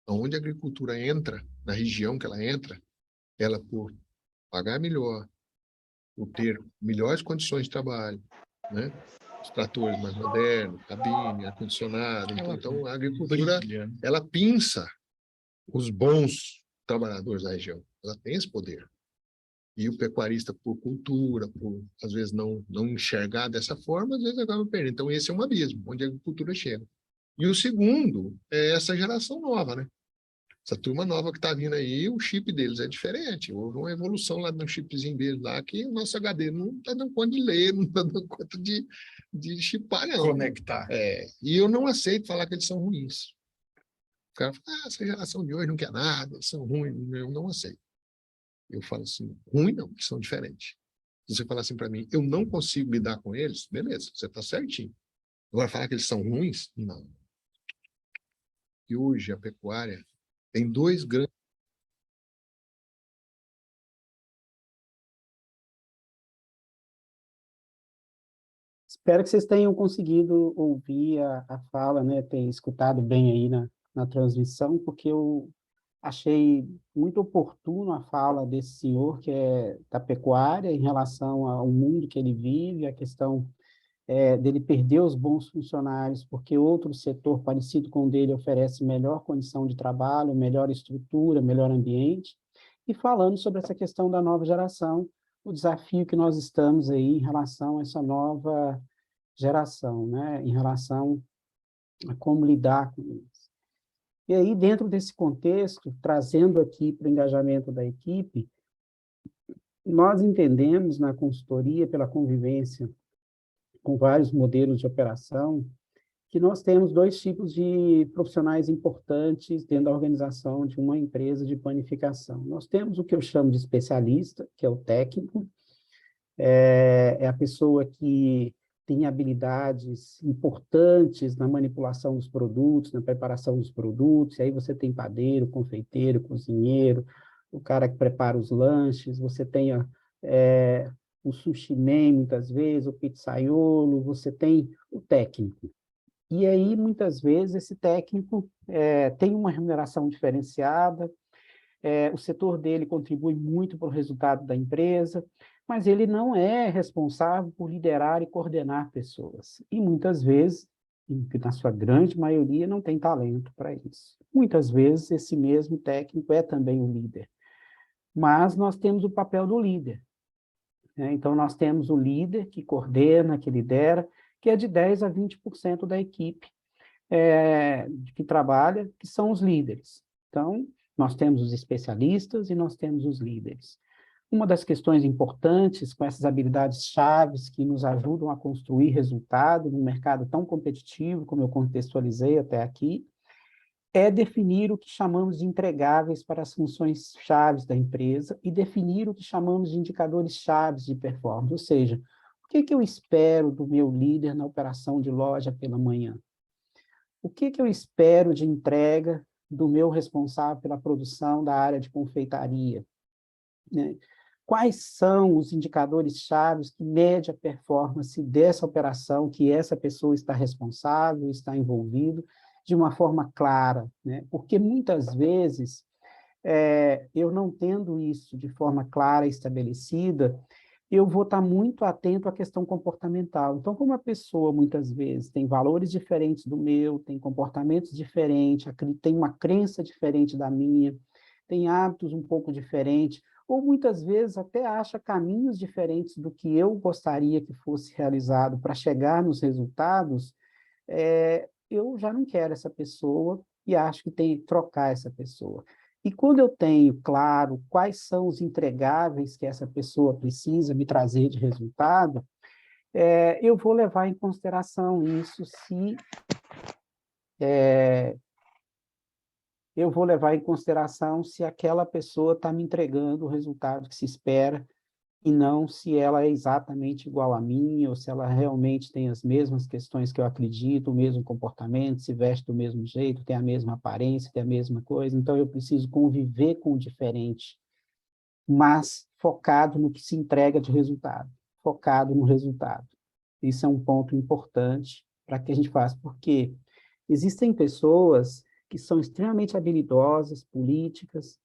Onde a agricultura entra, na região que ela entra, ela por pagar melhor, por ter melhores condições de trabalho, né? os tratores mais modernos, cabine, ar-condicionado. Então, a agricultura, ela pinça os bons trabalhadores da região. Ela tem esse poder. E o pecuarista, por cultura, por, às vezes, não enxergar dessa forma, às vezes acaba perdendo. Então, esse é um abismo, onde a agricultura chega. E o segundo é essa geração nova, né? Essa turma nova que está vindo aí, o chip deles é diferente. Houve uma evolução lá no chipzinho deles lá, que o nosso HD não está dando conta de ler, não está dando conta de chipar, não. Conectar. E eu não aceito falar que eles são ruins. O cara fala, essa geração de hoje não quer nada, eles são ruins. Eu não aceito. Eu falo assim, ruim não, eles são diferentes. Se você falar assim para mim, eu não consigo lidar com eles, beleza, você está certinho. Agora, falar que eles são ruins? Não. E hoje a pecuária tem dois grandes... Espero que vocês tenham conseguido ouvir a fala, né, ter escutado bem aí na transmissão, porque eu achei muito oportuno a fala desse senhor, que é da pecuária, em relação ao mundo que ele vive, a questão dele perder os bons funcionários, porque outro setor parecido com o dele oferece melhor condição de trabalho, melhor estrutura, melhor ambiente, e falando sobre essa questão da nova geração, o desafio que nós estamos aí em relação a essa nova geração, né, em relação a como lidar com eles. E aí, dentro desse contexto, trazendo aqui para o engajamento da equipe, nós entendemos na consultoria, pela convivência com vários modelos de operação, que nós temos dois tipos de profissionais importantes dentro da organização de uma empresa de panificação. Nós temos o que eu chamo de especialista, que é o técnico, é a pessoa que tem habilidades importantes na manipulação dos produtos, na preparação dos produtos, e aí você tem padeiro, confeiteiro, cozinheiro, o cara que prepara os lanches, você tem o sushi man, muitas vezes, o pizzaiolo, você tem o técnico. E aí, muitas vezes, esse técnico tem uma remuneração diferenciada, o setor dele contribui muito para o resultado da empresa, mas ele não é responsável por liderar e coordenar pessoas. E muitas vezes, na sua grande maioria, não tem talento para isso. Muitas vezes, esse mesmo técnico é também o líder. Mas nós temos o papel do líder. Então, nós temos o líder que coordena, que lidera, que é de 10% a 20% da equipe que trabalha, que são os líderes. Então, nós temos os especialistas e nós temos os líderes. Uma das questões importantes com essas habilidades chaves que nos ajudam a construir resultado num mercado tão competitivo, como eu contextualizei até aqui, é definir o que chamamos de entregáveis para as funções chaves da empresa e definir o que chamamos de indicadores chaves de performance, ou seja, o que eu espero do meu líder na operação de loja pela manhã? O que eu espero de entrega do meu responsável pela produção da área de confeitaria? Né? Quais são os indicadores chaves que medem a performance dessa operação que essa pessoa está responsável, está envolvido, de uma forma clara, né? Porque muitas vezes, eu não tendo isso de forma clara e estabelecida, eu vou estar muito atento à questão comportamental. Então, como a pessoa, muitas vezes, tem valores diferentes do meu, tem comportamentos diferentes, tem uma crença diferente da minha, tem hábitos um pouco diferentes, ou muitas vezes até acha caminhos diferentes do que eu gostaria que fosse realizado para chegar nos resultados, eu já não quero essa pessoa e acho que tem que trocar essa pessoa. E quando eu tenho claro quais são os entregáveis que essa pessoa precisa me trazer de resultado, eu vou levar em consideração isso se aquela pessoa está me entregando o resultado que se espera e não se ela é exatamente igual a mim, ou se ela realmente tem as mesmas questões que eu acredito, o mesmo comportamento, se veste do mesmo jeito, tem a mesma aparência, tem a mesma coisa. Então, eu preciso conviver com o diferente, mas focado no que se entrega de resultado, focado no resultado. Isso é um ponto importante para que a gente faça, porque existem pessoas que são extremamente habilidosas, políticas,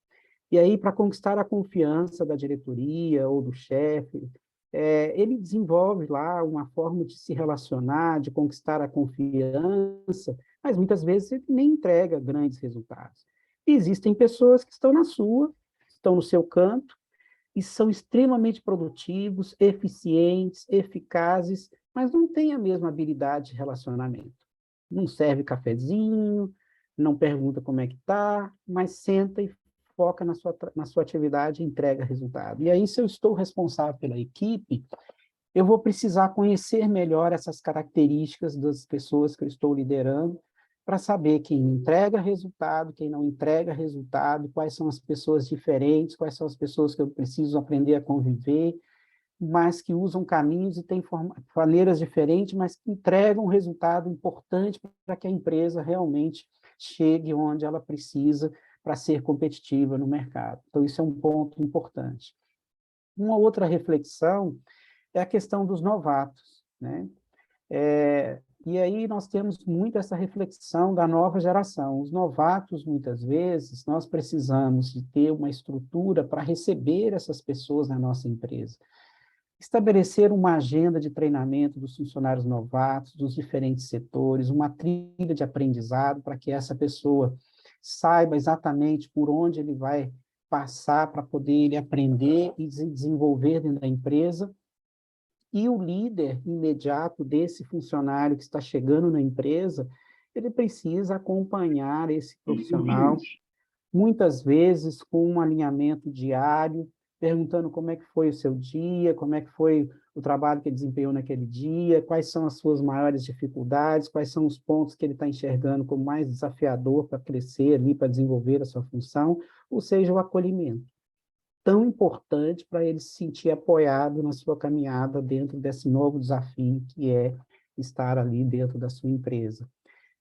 e aí, para conquistar a confiança da diretoria ou do chefe, ele desenvolve lá uma forma de se relacionar, de conquistar a confiança, mas muitas vezes ele nem entrega grandes resultados. E existem pessoas que estão estão no seu canto, e são extremamente produtivos, eficientes, eficazes, mas não têm a mesma habilidade de relacionamento. Não serve cafezinho, não pergunta como é que está, mas senta e foca na sua atividade e entrega resultado. E aí, se eu estou responsável pela equipe, eu vou precisar conhecer melhor essas características das pessoas que eu estou liderando, para saber quem entrega resultado, quem não entrega resultado, quais são as pessoas diferentes, quais são as pessoas que eu preciso aprender a conviver, mas que usam caminhos e têm maneiras diferentes, mas que entregam um resultado importante para que a empresa realmente chegue onde ela precisa para ser competitiva no mercado. Então, isso é um ponto importante. Uma outra reflexão é a questão dos novatos, né? E aí nós temos muito essa reflexão da nova geração. Os novatos, muitas vezes, nós precisamos de ter uma estrutura para receber essas pessoas na nossa empresa. Estabelecer uma agenda de treinamento dos funcionários novatos, dos diferentes setores, uma trilha de aprendizado para que essa pessoa saiba exatamente por onde ele vai passar para poder ele aprender e se desenvolver dentro da empresa. E o líder imediato desse funcionário que está chegando na empresa, ele precisa acompanhar esse profissional, muitas vezes com um alinhamento diário, perguntando como é que foi o seu dia, como é que foi o trabalho que ele desempenhou naquele dia, quais são as suas maiores dificuldades, quais são os pontos que ele está enxergando como mais desafiador para crescer ali, para desenvolver a sua função, ou seja, o acolhimento. Tão importante para ele se sentir apoiado na sua caminhada dentro desse novo desafio que é estar ali dentro da sua empresa.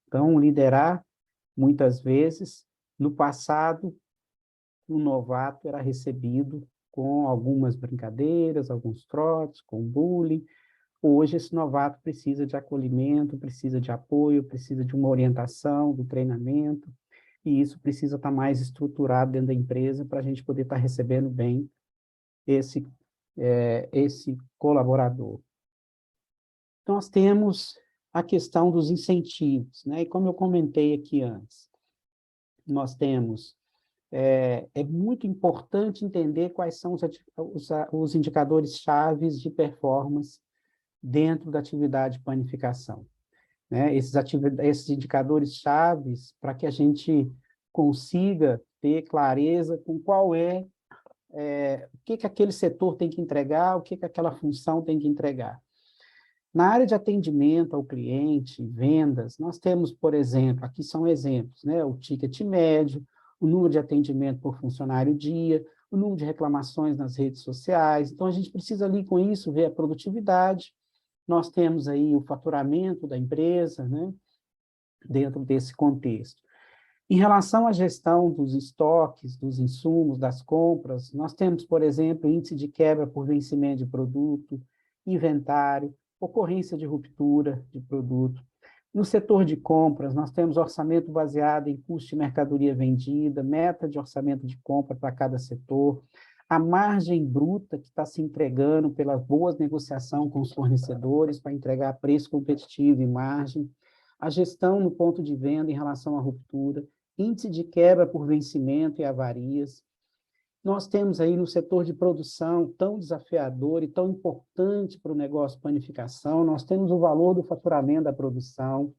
Então, liderar, muitas vezes, no passado, o novato era recebido com algumas brincadeiras, alguns trotes, com bullying. Hoje, esse novato precisa de acolhimento, precisa de apoio, precisa de uma orientação, do treinamento, e isso precisa estar mais estruturado dentro da empresa para a gente poder estar recebendo bem esse colaborador. Então, nós temos a questão dos incentivos, né? E como eu comentei aqui antes, nós temos, é muito importante entender quais são os indicadores chaves de performance dentro da atividade de panificação, né? Esses indicadores chaves para que a gente consiga ter clareza com qual o que aquele setor tem que entregar, o que aquela função tem que entregar. Na área de atendimento ao cliente, vendas, nós temos, por exemplo, aqui são exemplos, né? O ticket médio, o número de atendimento por funcionário dia, o número de reclamações nas redes sociais. Então, a gente precisa ali com isso ver a produtividade. Nós temos aí o faturamento da empresa, né? Dentro desse contexto. Em relação à gestão dos estoques, dos insumos, das compras, nós temos, por exemplo, índice de quebra por vencimento de produto, inventário, ocorrência de ruptura de produto. No setor de compras, nós temos orçamento baseado em custo de mercadoria vendida, meta de orçamento de compra para cada setor, a margem bruta que está se entregando pela boa negociação com os fornecedores para entregar preço competitivo e margem, a gestão no ponto de venda em relação à ruptura, índice de quebra por vencimento e avarias. Nós temos aí no setor de produção tão desafiador e tão importante para o negócio de panificação, nós temos o valor do faturamento da produção,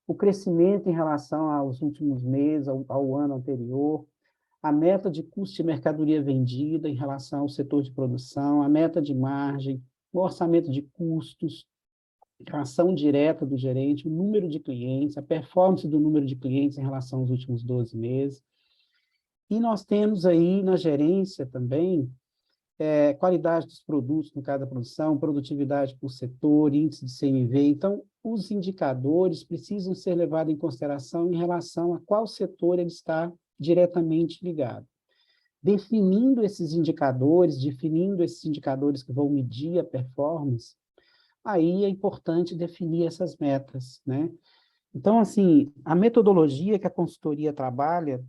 o crescimento em relação aos últimos meses, ao ano anterior, a meta de custo de mercadoria vendida em relação ao setor de produção, a meta de margem, o orçamento de custos, a ação direta do gerente, o número de clientes, a performance do número de clientes em relação aos últimos 12 meses. E nós temos aí na gerência também qualidade dos produtos no caso da produção, produtividade por setor, índice de CMV. Então, os indicadores precisam ser levados em consideração em relação a qual setor ele está diretamente ligado. Definindo esses indicadores que vão medir a performance, aí é importante definir essas metas, né? Então, assim, a metodologia que a consultoria trabalha,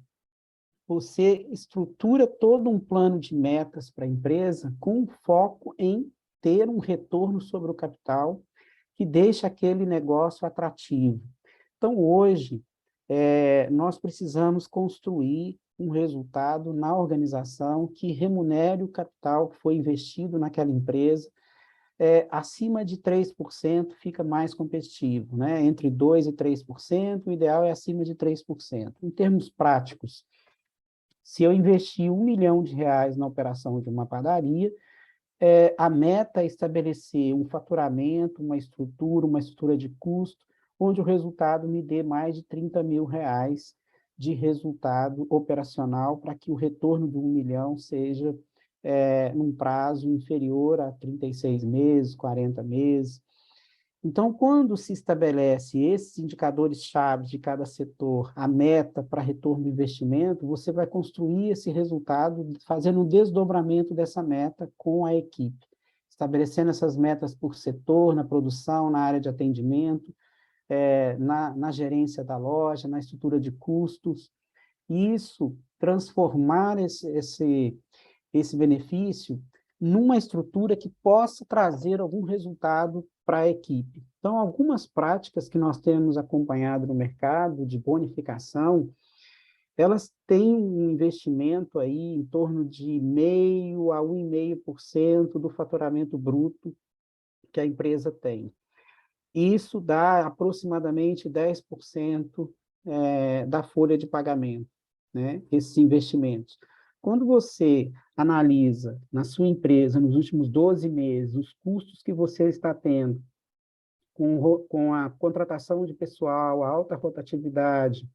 você estrutura todo um plano de metas para a empresa com foco em ter um retorno sobre o capital que deixe aquele negócio atrativo. Então, hoje, nós precisamos construir um resultado na organização que remunere o capital que foi investido naquela empresa. Acima de 3% fica mais competitivo, né? Entre 2% e 3%, o ideal é acima de 3%. Em termos práticos, se eu investir R$1 milhão na operação de uma padaria, a meta é estabelecer um faturamento, uma estrutura de custo, onde o resultado me dê mais de R$30 mil de resultado operacional, para que o retorno de R$1 milhão seja num prazo inferior a 36 meses, 40 meses. Então, quando se estabelece esses indicadores-chave de cada setor, a meta para retorno do investimento, você vai construir esse resultado fazendo um desdobramento dessa meta com a equipe, estabelecendo essas metas por setor, na produção, na área de atendimento, na gerência da loja, na estrutura de custos. E isso, transformar esse benefício numa estrutura que possa trazer algum resultado para a equipe. Então, algumas práticas que nós temos acompanhado no mercado de bonificação, elas têm um investimento aí em torno de 0,5% a 1,5% do faturamento bruto que a empresa tem. Isso dá aproximadamente 10% da folha de pagamento, né? Esses investimentos. Quando você analisa na sua empresa, nos últimos 12 meses, os custos que você está tendo com a contratação de pessoal, a alta rotatividade,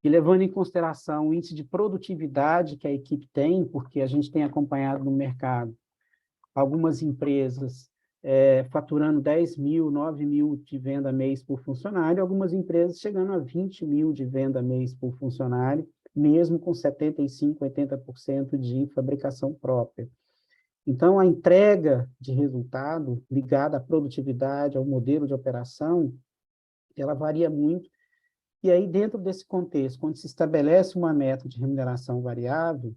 e levando em consideração o índice de produtividade que a equipe tem, porque a gente tem acompanhado no mercado algumas empresas faturando 10 mil, 9 mil de venda mês por funcionário, algumas empresas chegando a 20 mil de venda mês por funcionário, mesmo com 75%, 80% de fabricação própria. Então, a entrega de resultado ligada à produtividade, ao modelo de operação, ela varia muito. E aí, dentro desse contexto, quando se estabelece uma meta de remuneração variável,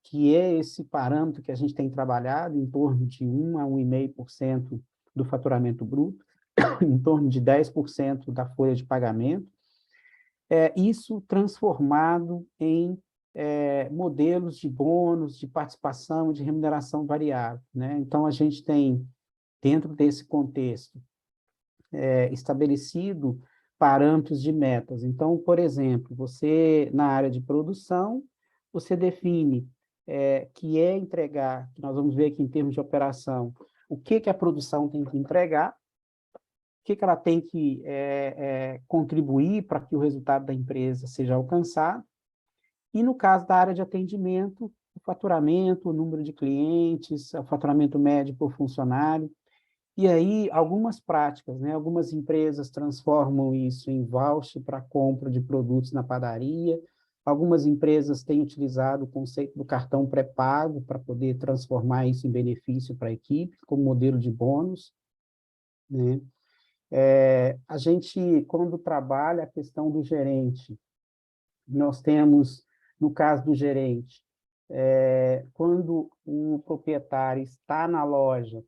que é esse parâmetro que a gente tem trabalhado, em torno de 1 a 1,5% do faturamento bruto, em torno de 10% da folha de pagamento, isso transformado em modelos de bônus, de participação, de remuneração variável, né? Então, a gente tem, dentro desse contexto, estabelecido parâmetros de metas. Então, por exemplo, você, na área de produção, você define que entregar, que nós vamos ver aqui em termos de operação, o que a produção tem que entregar, o que ela tem que contribuir para que o resultado da empresa seja alcançado, e no caso da área de atendimento, o faturamento, o número de clientes, o faturamento médio por funcionário. E aí, algumas práticas, né? Algumas empresas transformam isso em voucher para compra de produtos na padaria, algumas empresas têm utilizado o conceito do cartão pré-pago para poder transformar isso em benefício para a equipe, como modelo de bônus, né? A gente, quando trabalha a questão do gerente, nós temos, no caso do gerente, quando o proprietário está na loja,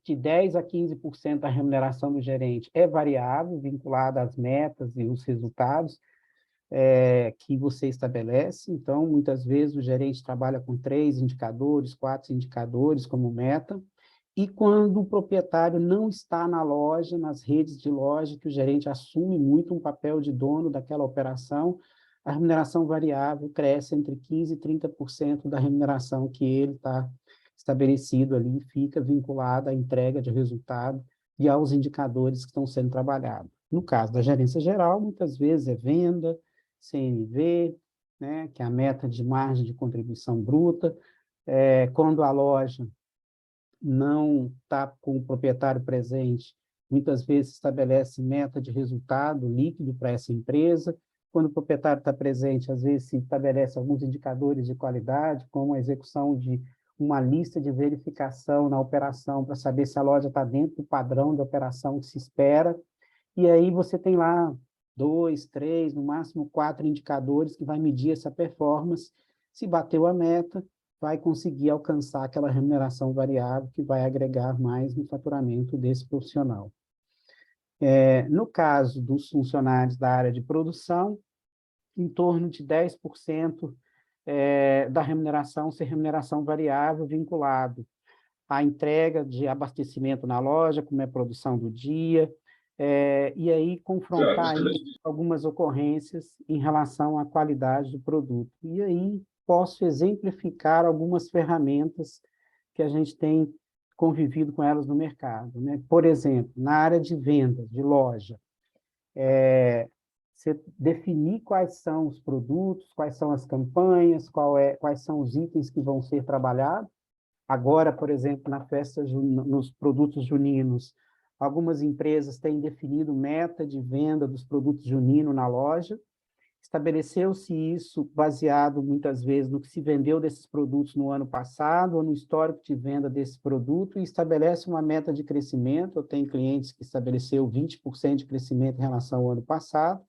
de 10% a 15% da remuneração do gerente é variável, vinculada às metas e os resultados que você estabelece. Então, muitas vezes, o gerente trabalha com 3 indicadores, 4 indicadores como meta, e quando o proprietário não está na loja, nas redes de loja, que o gerente assume muito um papel de dono daquela operação, a remuneração variável cresce entre 15% e 30% da remuneração que ele está estabelecido ali, fica vinculado à entrega de resultado e aos indicadores que estão sendo trabalhados. No caso da gerência geral, muitas vezes é venda, CNV, né, que é a meta de margem de contribuição bruta. Quando a loja não está com o proprietário presente, muitas vezes estabelece meta de resultado líquido para essa empresa. Quando o proprietário está presente, às vezes se estabelece alguns indicadores de qualidade, como a execução de uma lista de verificação na operação para saber se a loja está dentro do padrão de operação que se espera. E aí você tem lá 2, 3, no máximo 4 indicadores que vai medir essa performance. Se bateu a meta, vai conseguir alcançar aquela remuneração variável que vai agregar mais no faturamento desse profissional. No caso dos funcionários da área de produção, em torno de 10% da remuneração ser remuneração variável vinculado à entrega de abastecimento na loja, como é a produção do dia, e aí confrontar isso com algumas ocorrências em relação à qualidade do produto. E aí posso exemplificar algumas ferramentas que a gente tem convivido com elas no mercado, né? Por exemplo, na área de vendas, de loja, você definir quais são os produtos, quais são as campanhas, quais são os itens que vão ser trabalhados. Agora, por exemplo, na festa, nos produtos juninos, algumas empresas têm definido meta de venda dos produtos juninos na loja. Estabeleceu-se isso baseado, muitas vezes, no que se vendeu desses produtos no ano passado, ou no histórico de venda desse produto, e estabelece uma meta de crescimento. Eu tenho clientes que estabeleceu 20% de crescimento em relação ao ano passado,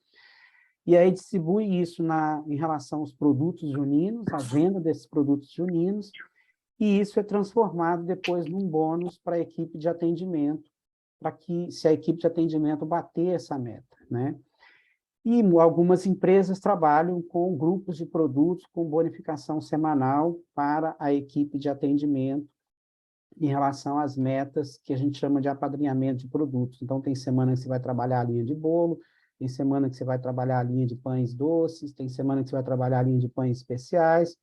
e aí distribui isso em relação aos produtos juninos, a venda desses produtos juninos, e isso é transformado depois num bônus para a equipe de atendimento, para que, se a equipe de atendimento bater essa meta, né? E algumas empresas trabalham com grupos de produtos com bonificação semanal para a equipe de atendimento em relação às metas que a gente chama de apadrinhamento de produtos. Então, tem semana que você vai trabalhar a linha de bolo, tem semana que você vai trabalhar a linha de pães doces, tem semana que você vai trabalhar a linha de pães especiais.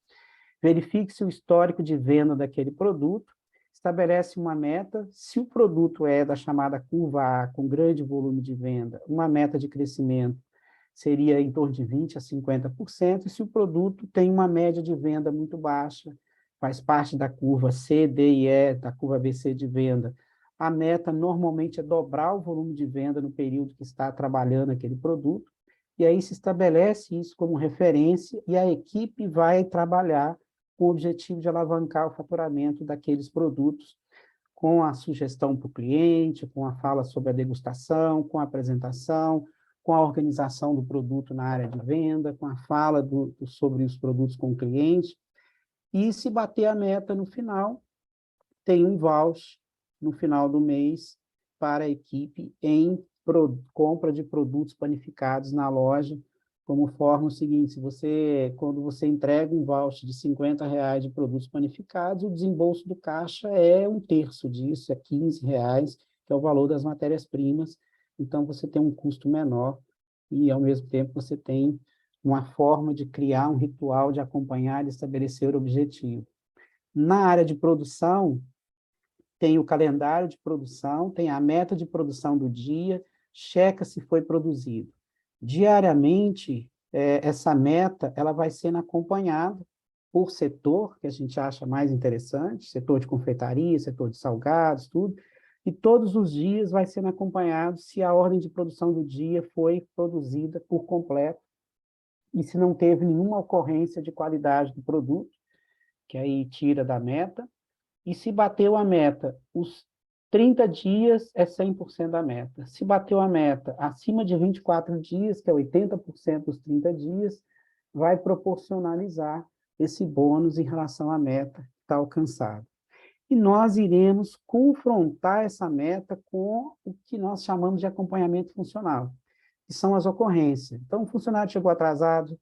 Verifique-se o histórico de venda daquele produto, estabelece uma meta. Se o produto é da chamada curva A, com grande volume de venda, uma meta de crescimento seria em torno de 20% a 50%, e se o produto tem uma média de venda muito baixa, faz parte da curva C, D e E, da curva ABC de venda, a meta normalmente é dobrar o volume de venda no período que está trabalhando aquele produto, e aí se estabelece isso como referência, e a equipe vai trabalhar com o objetivo de alavancar o faturamento daqueles produtos, com a sugestão para o cliente, com a fala sobre a degustação, com a apresentação, com a organização do produto na área de venda, com a fala sobre os produtos com o cliente, e se bater a meta no final, tem um voucher no final do mês para a equipe em compra de produtos panificados na loja, como forma o seguinte: quando você entrega um voucher de R$50 de produtos panificados, o desembolso do caixa é 1/3 disso, é R$15, que é o valor das matérias-primas. Então, você tem um custo menor e, ao mesmo tempo, você tem uma forma de criar um ritual de acompanhar e estabelecer o objetivo. Na área de produção, tem o calendário de produção, tem a meta de produção do dia, checa se foi produzido. Diariamente, essa meta ela vai sendo acompanhada por setor, que a gente acha mais interessante, setor de confeitaria, setor de salgados, tudo, e todos os dias vai sendo acompanhado se a ordem de produção do dia foi produzida por completo e se não teve nenhuma ocorrência de qualidade do produto, que aí tira da meta, e se bateu a meta, os 30 dias é 100% da meta. Se bateu a meta acima de 24 dias, que é 80% dos 30 dias, vai proporcionalizar esse bônus em relação à meta que está alcançada. E nós iremos confrontar essa meta com o que nós chamamos de acompanhamento funcional, que são as ocorrências. Então, o funcionário chegou atrasado,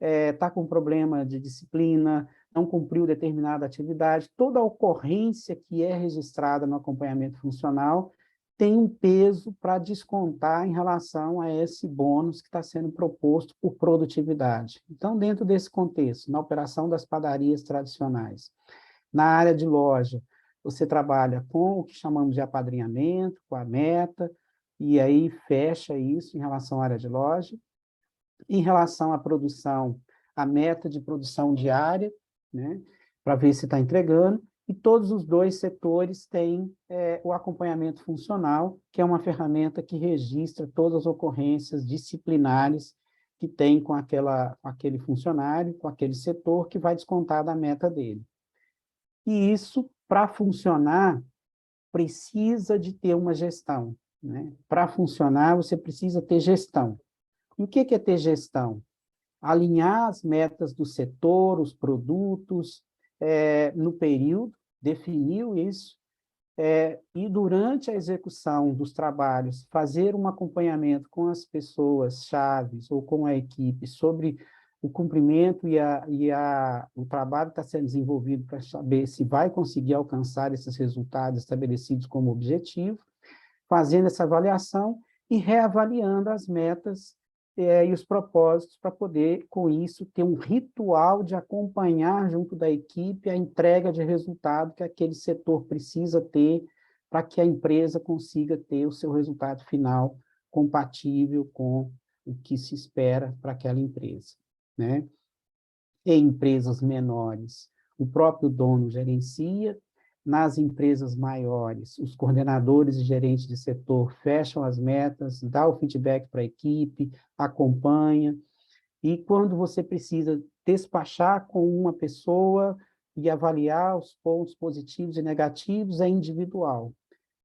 está com problema de disciplina, não cumpriu determinada atividade, toda ocorrência que é registrada no acompanhamento funcional tem um peso para descontar em relação a esse bônus que está sendo proposto por produtividade. Então, dentro desse contexto, na operação das padarias tradicionais, na área de loja, você trabalha com o que chamamos de apadrinhamento, com a meta, e aí fecha isso em relação à área de loja. Em relação à produção, a meta de produção diária, né, para ver se está entregando, e todos os dois setores têm o acompanhamento funcional, que é uma ferramenta que registra todas as ocorrências disciplinares que tem com aquele funcionário, com aquele setor, que vai descontar da meta dele. E isso, para funcionar, precisa de ter uma gestão, né? Para funcionar, você precisa ter gestão. E o que é ter gestão? Alinhar as metas do setor, os produtos, no período, definiu isso, e durante a execução dos trabalhos, fazer um acompanhamento com as pessoas chaves ou com a equipe sobre o cumprimento o trabalho que está sendo desenvolvido para saber se vai conseguir alcançar esses resultados estabelecidos como objetivo, fazendo essa avaliação e reavaliando as metas e os propósitos para poder, com isso, ter um ritual de acompanhar junto da equipe a entrega de resultado que aquele setor precisa ter para que a empresa consiga ter o seu resultado final compatível com o que se espera para aquela empresa, né? Em empresas menores, o próprio dono gerencia. Nas empresas maiores, os coordenadores e gerentes de setor fecham as metas, dá o feedback para a equipe, acompanha, e quando você precisa despachar com uma pessoa e avaliar os pontos positivos e negativos, é individual.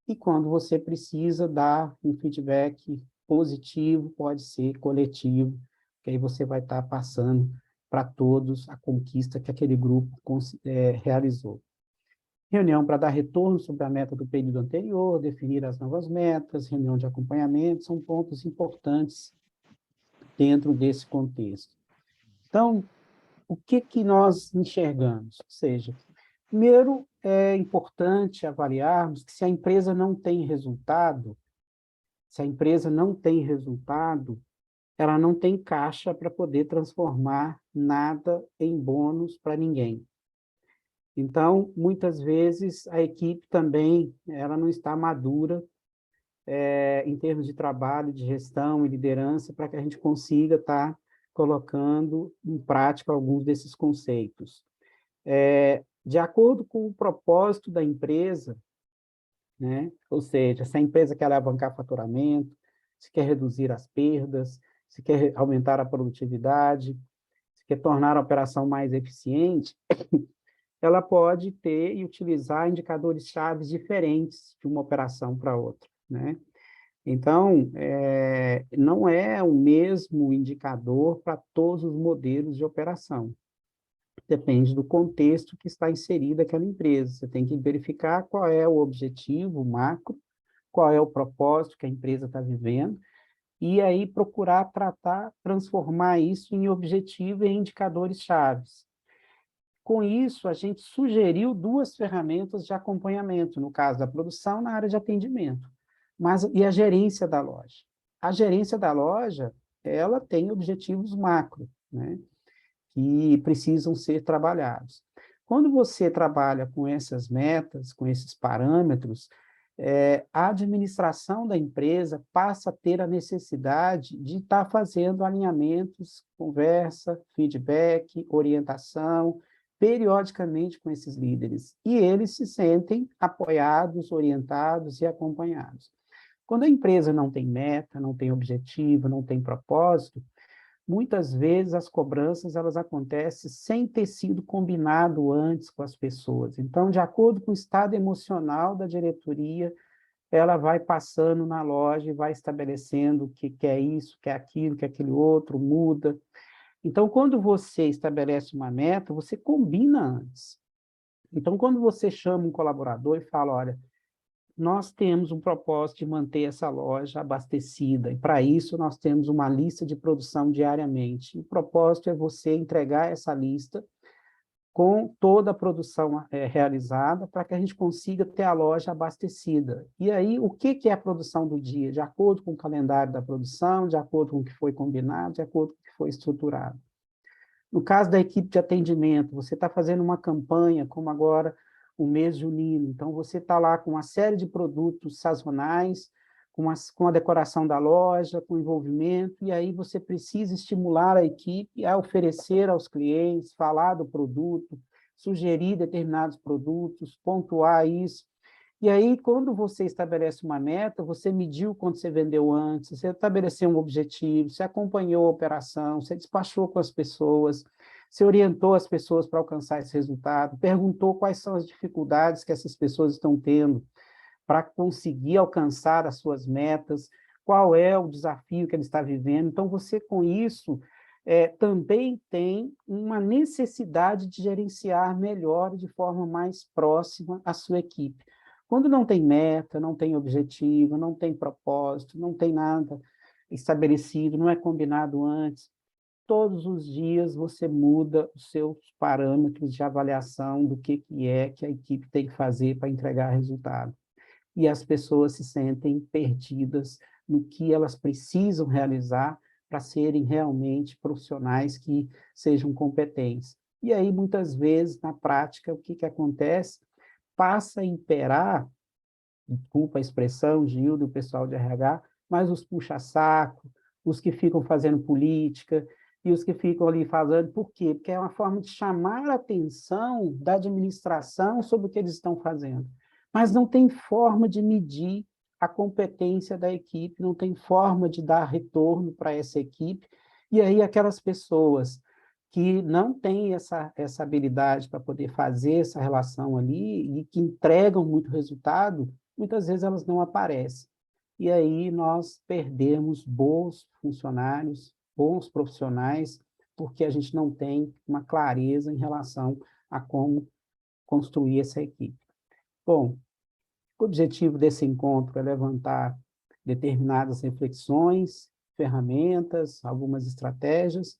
E quando você precisa dar um feedback positivo, pode ser coletivo, que aí você vai estar passando para todos a conquista que aquele grupo realizou. Reunião para dar retorno sobre a meta do período anterior, definir as novas metas, reunião de acompanhamento, são pontos importantes dentro desse contexto. Então, o que nós enxergamos? Ou seja, primeiro, é importante avaliarmos que se a empresa não tem resultado, ela não tem caixa para poder transformar nada em bônus para ninguém. Então, muitas vezes, a equipe também ela não está madura em termos de trabalho, de gestão e liderança, para que a gente consiga estar colocando em prática alguns desses conceitos. De acordo com o propósito da empresa, né? Ou seja, se a empresa quer alavancar faturamento, se quer reduzir as perdas, se quer aumentar a produtividade, se quer tornar a operação mais eficiente, ela pode ter e utilizar indicadores chaves diferentes de uma operação para outra, né? Então, não é o mesmo indicador para todos os modelos de operação. Depende do contexto que está inserido aquela empresa. Você tem que verificar qual é o objetivo macro, qual é o propósito que a empresa está vivendo, e aí procurar transformar isso em objetivo e em indicadores chaves. Com isso, a gente sugeriu 2 ferramentas de acompanhamento, no caso da produção, na área de atendimento, e a gerência da loja. A gerência da loja, ela tem objetivos macro, né, que precisam ser trabalhados. Quando você trabalha com essas metas, com esses parâmetros, a administração da empresa passa a ter a necessidade de estar fazendo alinhamentos, conversa, feedback, orientação, periodicamente com esses líderes, e eles se sentem apoiados, orientados e acompanhados. Quando a empresa não tem meta, não tem objetivo, não tem propósito, muitas vezes as cobranças elas acontecem sem ter sido combinado antes com as pessoas. Então, de acordo com o estado emocional da diretoria, ela vai passando na loja e vai estabelecendo o que é isso, que é aquilo, que é aquele outro, muda. Então, quando você estabelece uma meta, você combina antes. Então, quando você chama um colaborador e fala, olha, nós temos um propósito de manter essa loja abastecida, e para isso nós temos uma lista de produção diariamente. O propósito é você entregar essa lista com toda a produção realizada, para que a gente consiga ter a loja abastecida. E aí, o que é a produção do dia? De acordo com o calendário da produção, de acordo com o que foi combinado, de acordo com o que foi estruturado. No caso da equipe de atendimento, você está fazendo uma campanha, como agora o mês junino, então você está lá com uma série de produtos sazonais, com a decoração da loja, com envolvimento, e aí você precisa estimular a equipe a oferecer aos clientes, falar do produto, sugerir determinados produtos, pontuar isso. E aí, quando você estabelece uma meta, você mediu quanto você vendeu antes, você estabeleceu um objetivo, você acompanhou a operação, você despachou com as pessoas, você orientou as pessoas para alcançar esse resultado, perguntou quais são as dificuldades que essas pessoas estão tendo para conseguir alcançar as suas metas, qual é o desafio que ele está vivendo. Então, você, com isso, também tem uma necessidade de gerenciar melhor, de forma mais próxima, a sua equipe. Quando não tem meta, não tem objetivo, não tem propósito, não tem nada estabelecido, não é combinado antes, todos os dias você muda os seus parâmetros de avaliação do que é que a equipe tem que fazer para entregar resultado. E as pessoas se sentem perdidas no que elas precisam realizar para serem realmente profissionais que sejam competentes. E aí, muitas vezes, na prática, o que acontece? Passa a imperar, desculpa a expressão, Gildo, o pessoal de RH, mas os puxa-saco, os que ficam fazendo política, e os que ficam ali fazendo, por quê? Porque é uma forma de chamar a atenção da administração sobre o que eles estão fazendo. Mas não tem forma de medir a competência da equipe, não tem forma de dar retorno para essa equipe, e aí aquelas pessoas que não têm essa habilidade para poder fazer essa relação ali, e que entregam muito resultado, muitas vezes elas não aparecem. E aí nós perdemos bons funcionários, bons profissionais, porque a gente não tem uma clareza em relação a como construir essa equipe. Bom, o objetivo desse encontro é levantar determinadas reflexões, ferramentas, algumas estratégias.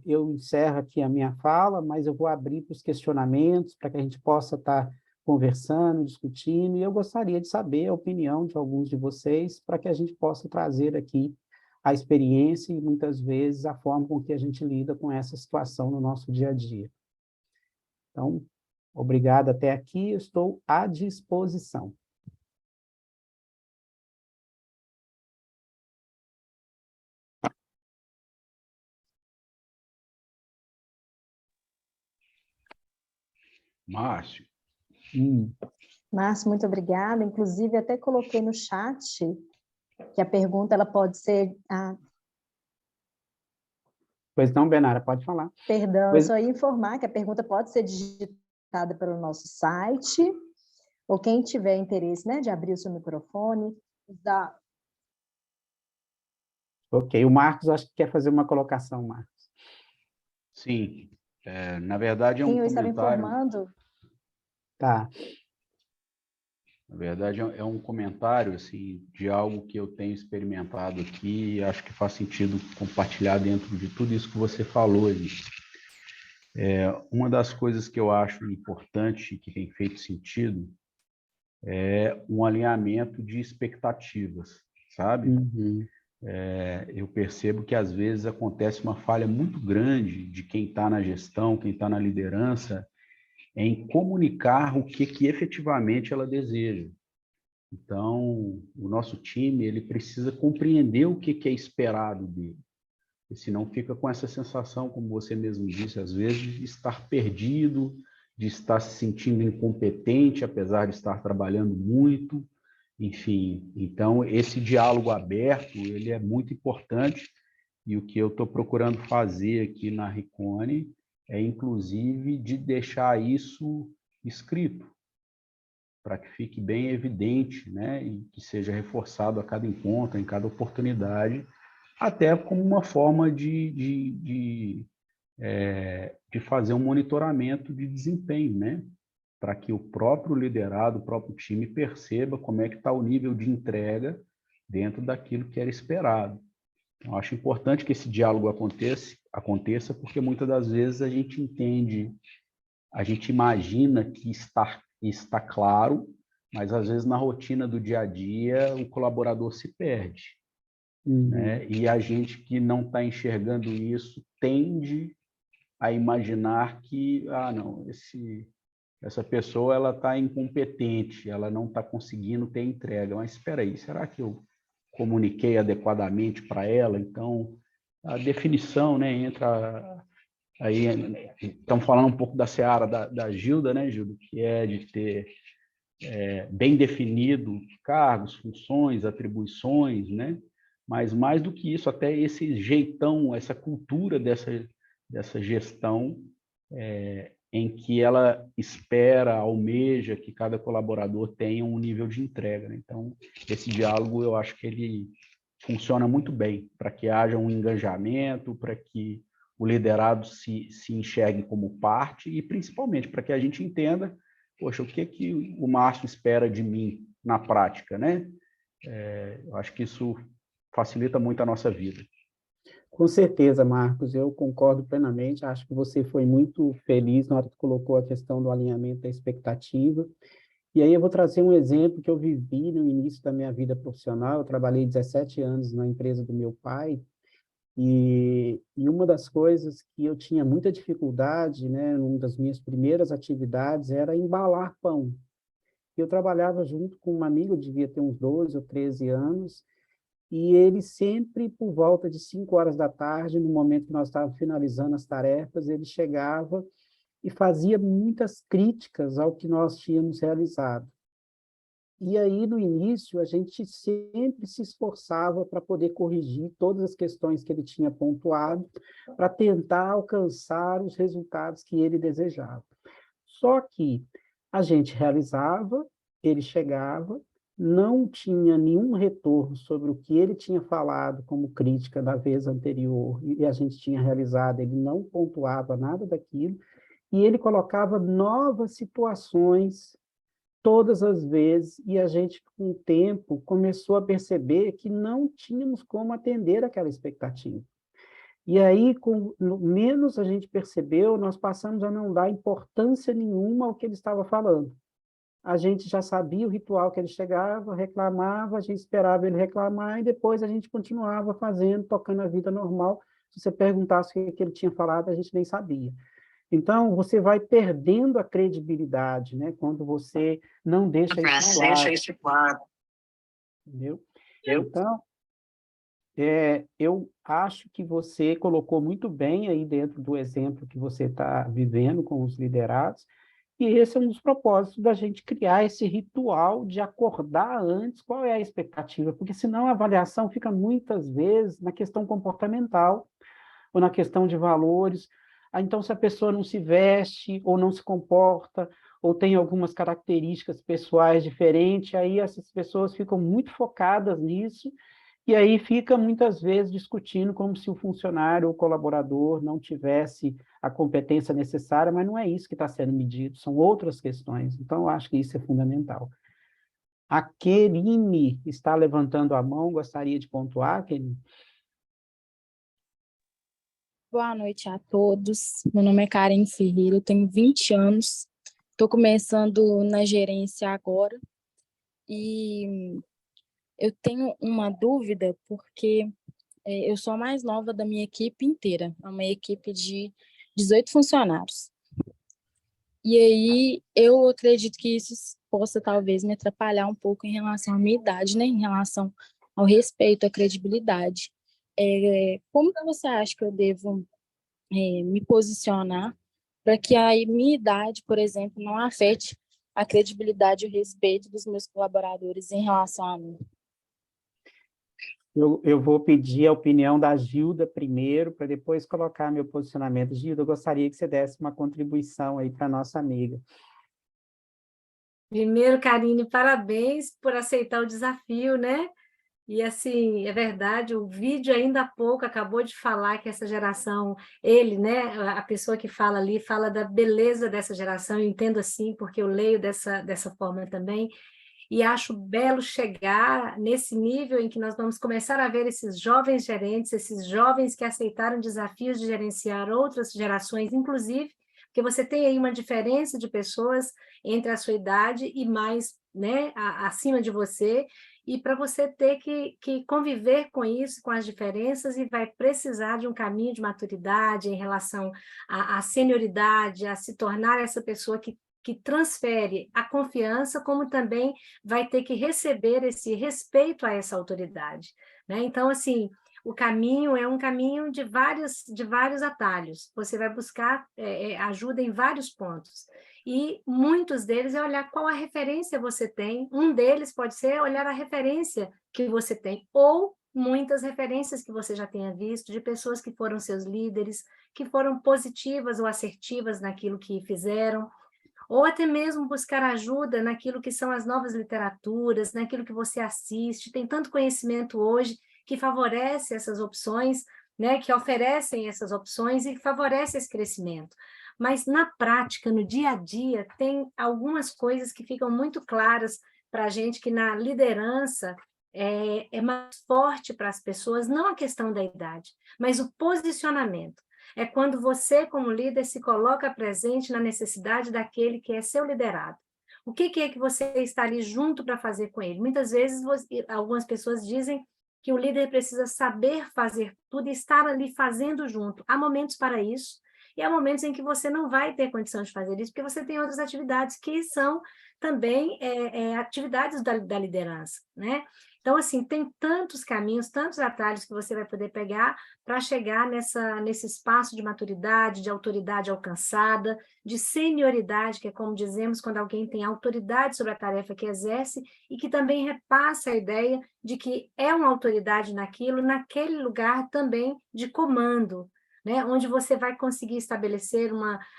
Eu encerro aqui a minha fala, mas eu vou abrir para os questionamentos, para que a gente possa estar conversando, discutindo, e eu gostaria de saber a opinião de alguns de vocês, para que a gente possa trazer aqui a experiência e, muitas vezes, a forma com que a gente lida com essa situação no nosso dia a dia. Então, obrigado até aqui, eu estou à disposição. Márcio. Márcio, muito obrigada. Inclusive, até coloquei no chat que a pergunta ela pode ser... Pois não, Benara, pode falar. Perdão, eu só ia informar que a pergunta pode ser digitada pelo nosso site, ou quem tiver interesse, né, de abrir o seu microfone, usar... Ok, o Marcos acho que quer fazer uma colocação, Marcos. Sim, na verdade é um Sim, eu comentário... estava informando. Tá. Na verdade, é um comentário assim, de algo que eu tenho experimentado aqui e acho que faz sentido compartilhar dentro de tudo isso que você falou aí. Uma das coisas que eu acho importante e que tem feito sentido é um alinhamento de expectativas, sabe? Uhum. Eu percebo que, às vezes, acontece uma falha muito grande de quem está na gestão, quem está na liderança, em comunicar o que efetivamente ela deseja. Então, o nosso time ele precisa compreender o que é esperado dele. E senão fica com essa sensação, como você mesmo disse, às vezes, de estar perdido, de estar se sentindo incompetente, apesar de estar trabalhando muito. Enfim, então, esse diálogo aberto ele é muito importante e o que eu estou procurando fazer aqui na Ricone é, inclusive, de deixar isso escrito, para que fique bem evidente, né, e que seja reforçado a cada encontro, em cada oportunidade, até como uma forma de fazer um monitoramento de desempenho, né, para que o próprio liderado, o próprio time perceba como é que está o nível de entrega dentro daquilo que era esperado. Então, acho importante que esse diálogo aconteça, porque muitas das vezes a gente entende, a gente imagina que está claro, mas às vezes na rotina do dia a dia o colaborador se perde. Né? E a gente que não está enxergando isso tende a imaginar que, não, essa pessoa ela está incompetente, ela não está conseguindo ter entrega. Mas espera aí, será que eu comuniquei adequadamente para ela? Então, a definição, né, entra aí, estamos falando um pouco da seara da Gilda, né, Gilda, que é de ter bem definido cargos, funções, atribuições, né? Mas mais do que isso, até esse jeitão, essa cultura dessa gestão em que ela espera, almeja que cada colaborador tenha um nível de entrega, né? Então, esse diálogo, eu acho que funciona muito bem para que haja um engajamento, para que o liderado se enxergue como parte e, principalmente, para que a gente entenda, poxa, o que o Márcio espera de mim na prática, né? Eu acho que isso facilita muito a nossa vida. Com certeza, Marcos, eu concordo plenamente. Acho que você foi muito feliz na hora que colocou a questão do alinhamento da expectativa. E aí eu vou trazer um exemplo que eu vivi no início da minha vida profissional. Eu trabalhei 17 anos na empresa do meu pai, e uma das coisas que eu tinha muita dificuldade, né, uma das minhas primeiras atividades era embalar pão. Eu trabalhava junto com um amigo, devia ter uns 12 ou 13 anos, e ele sempre, por volta de 5 horas da tarde, no momento que nós estávamos finalizando as tarefas, ele chegava e fazia muitas críticas ao que nós tínhamos realizado. E aí, no início, a gente sempre se esforçava para poder corrigir todas as questões que ele tinha pontuado, para tentar alcançar os resultados que ele desejava. Só que a gente realizava, ele chegava, não tinha nenhum retorno sobre o que ele tinha falado como crítica da vez anterior, e a gente tinha realizado, ele não pontuava nada daquilo, e ele colocava novas situações todas as vezes, e a gente, com o tempo, começou a perceber que não tínhamos como atender aquela expectativa. E aí, menos a gente percebeu, nós passamos a não dar importância nenhuma ao que ele estava falando. A gente já sabia o ritual que ele chegava, reclamava, a gente esperava ele reclamar, e depois a gente continuava fazendo, tocando a vida normal. Se você perguntasse o que ele tinha falado, a gente nem sabia. Então, você vai perdendo a credibilidade, né? Quando você não deixa isso claro. Entendeu? Então, eu acho que você colocou muito bem aí dentro do exemplo que você está vivendo com os liderados, e esse é um dos propósitos da gente criar esse ritual de acordar antes qual é a expectativa, porque senão a avaliação fica muitas vezes na questão comportamental ou na questão de valores. Então, se a pessoa não se veste ou não se comporta, ou tem algumas características pessoais diferentes, aí essas pessoas ficam muito focadas nisso, e aí fica muitas vezes discutindo como se o funcionário ou colaborador não tivesse a competência necessária, mas não é isso que está sendo medido, são outras questões. Então, eu acho que isso é fundamental. A Kerine está levantando a mão, gostaria de pontuar, Kerine? Boa noite a todos. Meu nome é Karen Ferreira, eu tenho 20 anos, estou começando na gerência agora, e eu tenho uma dúvida porque eu sou a mais nova da minha equipe inteira, é uma equipe de 18 funcionários. E aí eu acredito que isso possa talvez me atrapalhar um pouco em relação à minha idade, né? Em relação ao respeito, à credibilidade. Como que você acha que eu devo me posicionar para que a minha idade, por exemplo, não afete a credibilidade e o respeito dos meus colaboradores em relação a mim? Eu vou pedir a opinião da Gilda primeiro, para depois colocar meu posicionamento. Gilda, eu gostaria que você desse uma contribuição aí para a nossa amiga. Primeiro, Karine, parabéns por aceitar o desafio, né? E, assim, é verdade, o vídeo ainda há pouco acabou de falar que essa geração, ele, né, a pessoa que fala ali, fala da beleza dessa geração, eu entendo assim, porque eu leio dessa forma também, e acho belo chegar nesse nível em que nós vamos começar a ver esses jovens gerentes, esses jovens que aceitaram desafios de gerenciar outras gerações, inclusive, porque você tem aí uma diferença de pessoas entre a sua idade e mais, né, acima de você, e para você ter que conviver com isso, com as diferenças, e vai precisar de um caminho de maturidade em relação à senioridade, a se tornar essa pessoa que transfere a confiança, como também vai ter que receber esse respeito a essa autoridade, né? Então, assim, o caminho é um caminho de vários atalhos, você vai buscar ajuda em vários pontos, e muitos deles é olhar qual a referência você tem, um deles pode ser olhar a referência que você tem, ou muitas referências que você já tenha visto, de pessoas que foram seus líderes, que foram positivas ou assertivas naquilo que fizeram, ou até mesmo buscar ajuda naquilo que são as novas literaturas, naquilo que você assiste. Tem tanto conhecimento hoje que favorece essas opções, né, que oferecem essas opções e que favorece esse crescimento. Mas, na prática, no dia a dia, tem algumas coisas que ficam muito claras para a gente, que na liderança é mais forte para as pessoas, não a questão da idade, mas o posicionamento. É quando você, como líder, se coloca presente na necessidade daquele que é seu liderado. O que é que você está ali junto para fazer com ele? Muitas vezes, algumas pessoas dizem que o líder precisa saber fazer tudo e estar ali fazendo junto. Há momentos para isso, e há momentos em que você não vai ter condição de fazer isso, porque você tem outras atividades que são também atividades da liderança, né? Então, assim, tem tantos caminhos, tantos atalhos que você vai poder pegar para chegar nesse espaço de maturidade, de autoridade alcançada, de senioridade, que é como dizemos, quando alguém tem autoridade sobre a tarefa que exerce e que também repassa a ideia de que é uma autoridade naquilo, naquele lugar também de comando, né? Onde você vai conseguir estabelecer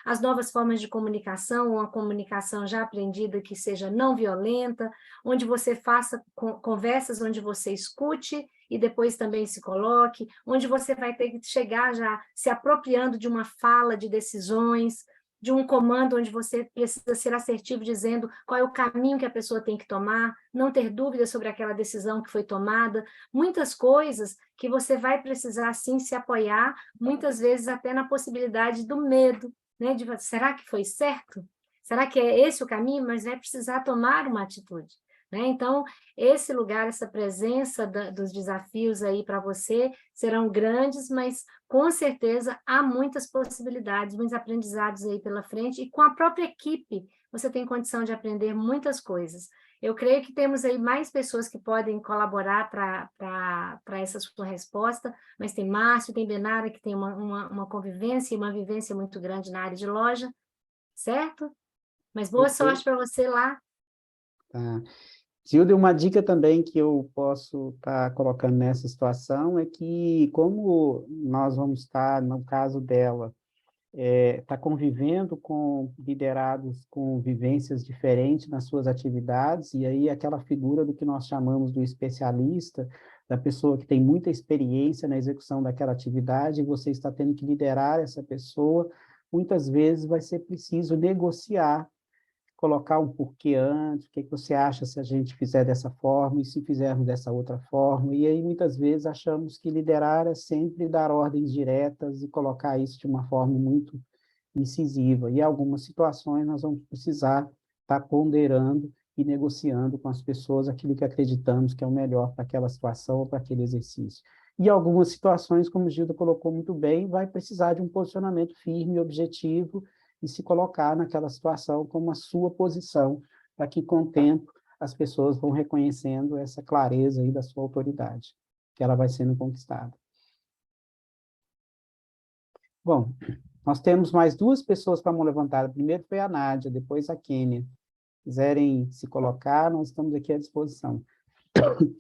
as novas formas de comunicação, uma comunicação já aprendida que seja não violenta, onde você faça conversas, onde você escute e depois também se coloque, onde você vai ter que chegar já se apropriando de uma fala de decisões, de um comando onde você precisa ser assertivo, dizendo qual é o caminho que a pessoa tem que tomar, não ter dúvidas sobre aquela decisão que foi tomada, muitas coisas que você vai precisar, sim, se apoiar, muitas vezes até na possibilidade do medo, né? Será que foi certo? Será que é esse o caminho? Mas vai precisar tomar uma atitude, né? Então, esse lugar, essa presença dos desafios aí para você serão grandes, mas com certeza há muitas possibilidades, muitos aprendizados aí pela frente, e com a própria equipe você tem condição de aprender muitas coisas. Eu creio que temos aí mais pessoas que podem colaborar para essa sua resposta, mas tem Márcio, tem Benara, que tem uma convivência e uma vivência muito grande na área de loja, certo? Mas boa sorte para você lá. Tá. Gilda, uma dica também que eu posso estar colocando nessa situação é que, como nós vamos estar, no caso dela, está convivendo com liderados com vivências diferentes nas suas atividades, e aí aquela figura do que nós chamamos do especialista, da pessoa que tem muita experiência na execução daquela atividade, e você está tendo que liderar essa pessoa, muitas vezes vai ser preciso negociar, colocar um porquê antes, o que você acha se a gente fizer dessa forma, e se fizermos dessa outra forma, e aí muitas vezes achamos que liderar é sempre dar ordens diretas e colocar isso de uma forma muito incisiva, e em algumas situações nós vamos precisar estar ponderando e negociando com as pessoas aquilo que acreditamos que é o melhor para aquela situação ou para aquele exercício. E algumas situações, como o Gilda colocou muito bem, vai precisar de um posicionamento firme e objetivo, e se colocar naquela situação como a sua posição, para que, com o tempo, as pessoas vão reconhecendo essa clareza aí da sua autoridade, que ela vai sendo conquistada. Bom, nós temos mais duas pessoas com a mão levantada. Primeiro foi a Nádia, depois a Kênia. Se quiserem se colocar, nós estamos aqui à disposição.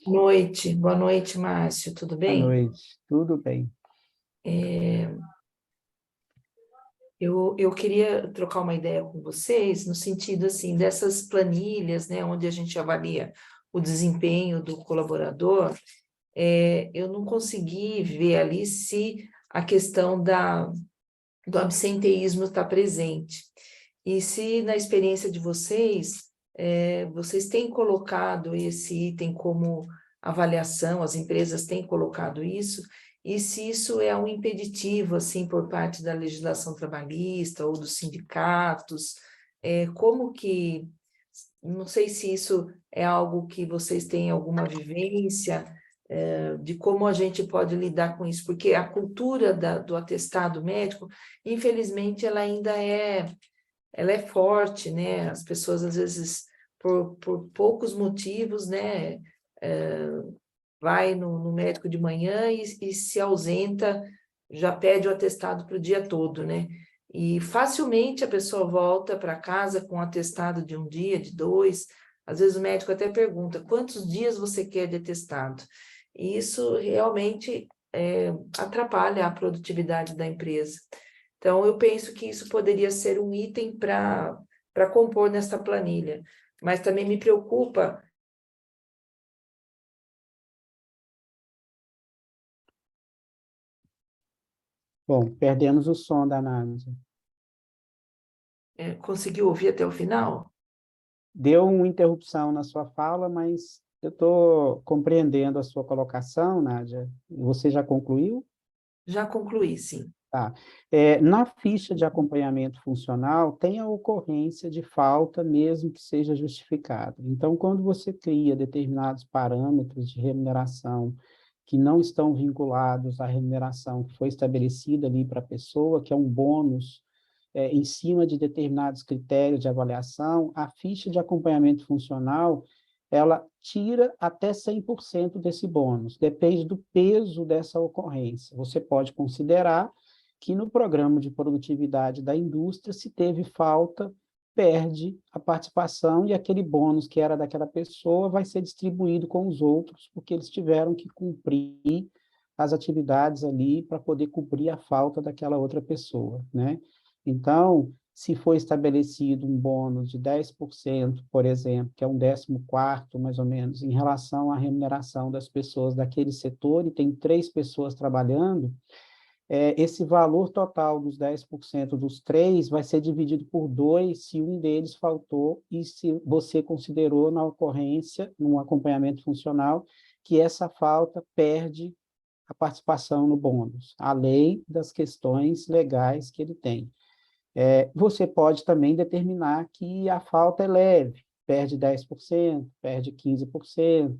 Boa noite, Márcio, tudo bem? Boa noite, tudo bem. Eu queria trocar uma ideia com vocês no sentido assim dessas planilhas, né, onde a gente avalia o desempenho do colaborador. Eu não consegui ver ali se a questão do absenteísmo está presente. E se na experiência de vocês, vocês têm colocado esse item como avaliação, as empresas têm colocado isso, e se isso é um impeditivo, assim, por parte da legislação trabalhista ou dos sindicatos, como que, não sei se isso é algo que vocês têm alguma vivência, de como a gente pode lidar com isso, porque a cultura do atestado médico, infelizmente, ela ainda ela é forte, né? As pessoas, às vezes, por poucos motivos, né, vai no médico de manhã e se ausenta, já pede o atestado para o dia todo, né? E facilmente a pessoa volta para casa com um atestado de um dia, de dois. Às vezes o médico até pergunta, quantos dias você quer de atestado? E isso realmente atrapalha a produtividade da empresa. Então, eu penso que isso poderia ser um item para compor nessa planilha. Mas também me preocupa Bom, perdemos o som da Nádia. Conseguiu ouvir até o final? Deu uma interrupção na sua fala, mas eu estou compreendendo a sua colocação, Nádia. Você já concluiu? Já concluí, sim. Tá. Na ficha de acompanhamento funcional, tem a ocorrência de falta, mesmo que seja justificada. Então, quando você cria determinados parâmetros de remuneração que não estão vinculados à remuneração que foi estabelecida ali para a pessoa, que é um bônus, em cima de determinados critérios de avaliação, a ficha de acompanhamento funcional, ela tira até 100% desse bônus, depende do peso dessa ocorrência. Você pode considerar que no programa de produtividade da indústria, se teve falta, perde a participação e aquele bônus que era daquela pessoa vai ser distribuído com os outros, porque eles tiveram que cumprir as atividades ali para poder cobrir a falta daquela outra pessoa, né? Então, se foi estabelecido um bônus de 10%, por exemplo, que é um 14º, mais ou menos, em relação à remuneração das pessoas daquele setor, e tem 3 pessoas trabalhando, esse valor total dos 10% dos 3 vai ser dividido por 2 se um deles faltou e se você considerou na ocorrência, no acompanhamento funcional, que essa falta perde a participação no bônus, além das questões legais que ele tem. Você pode também determinar que a falta é leve, perde 10%, perde 15%,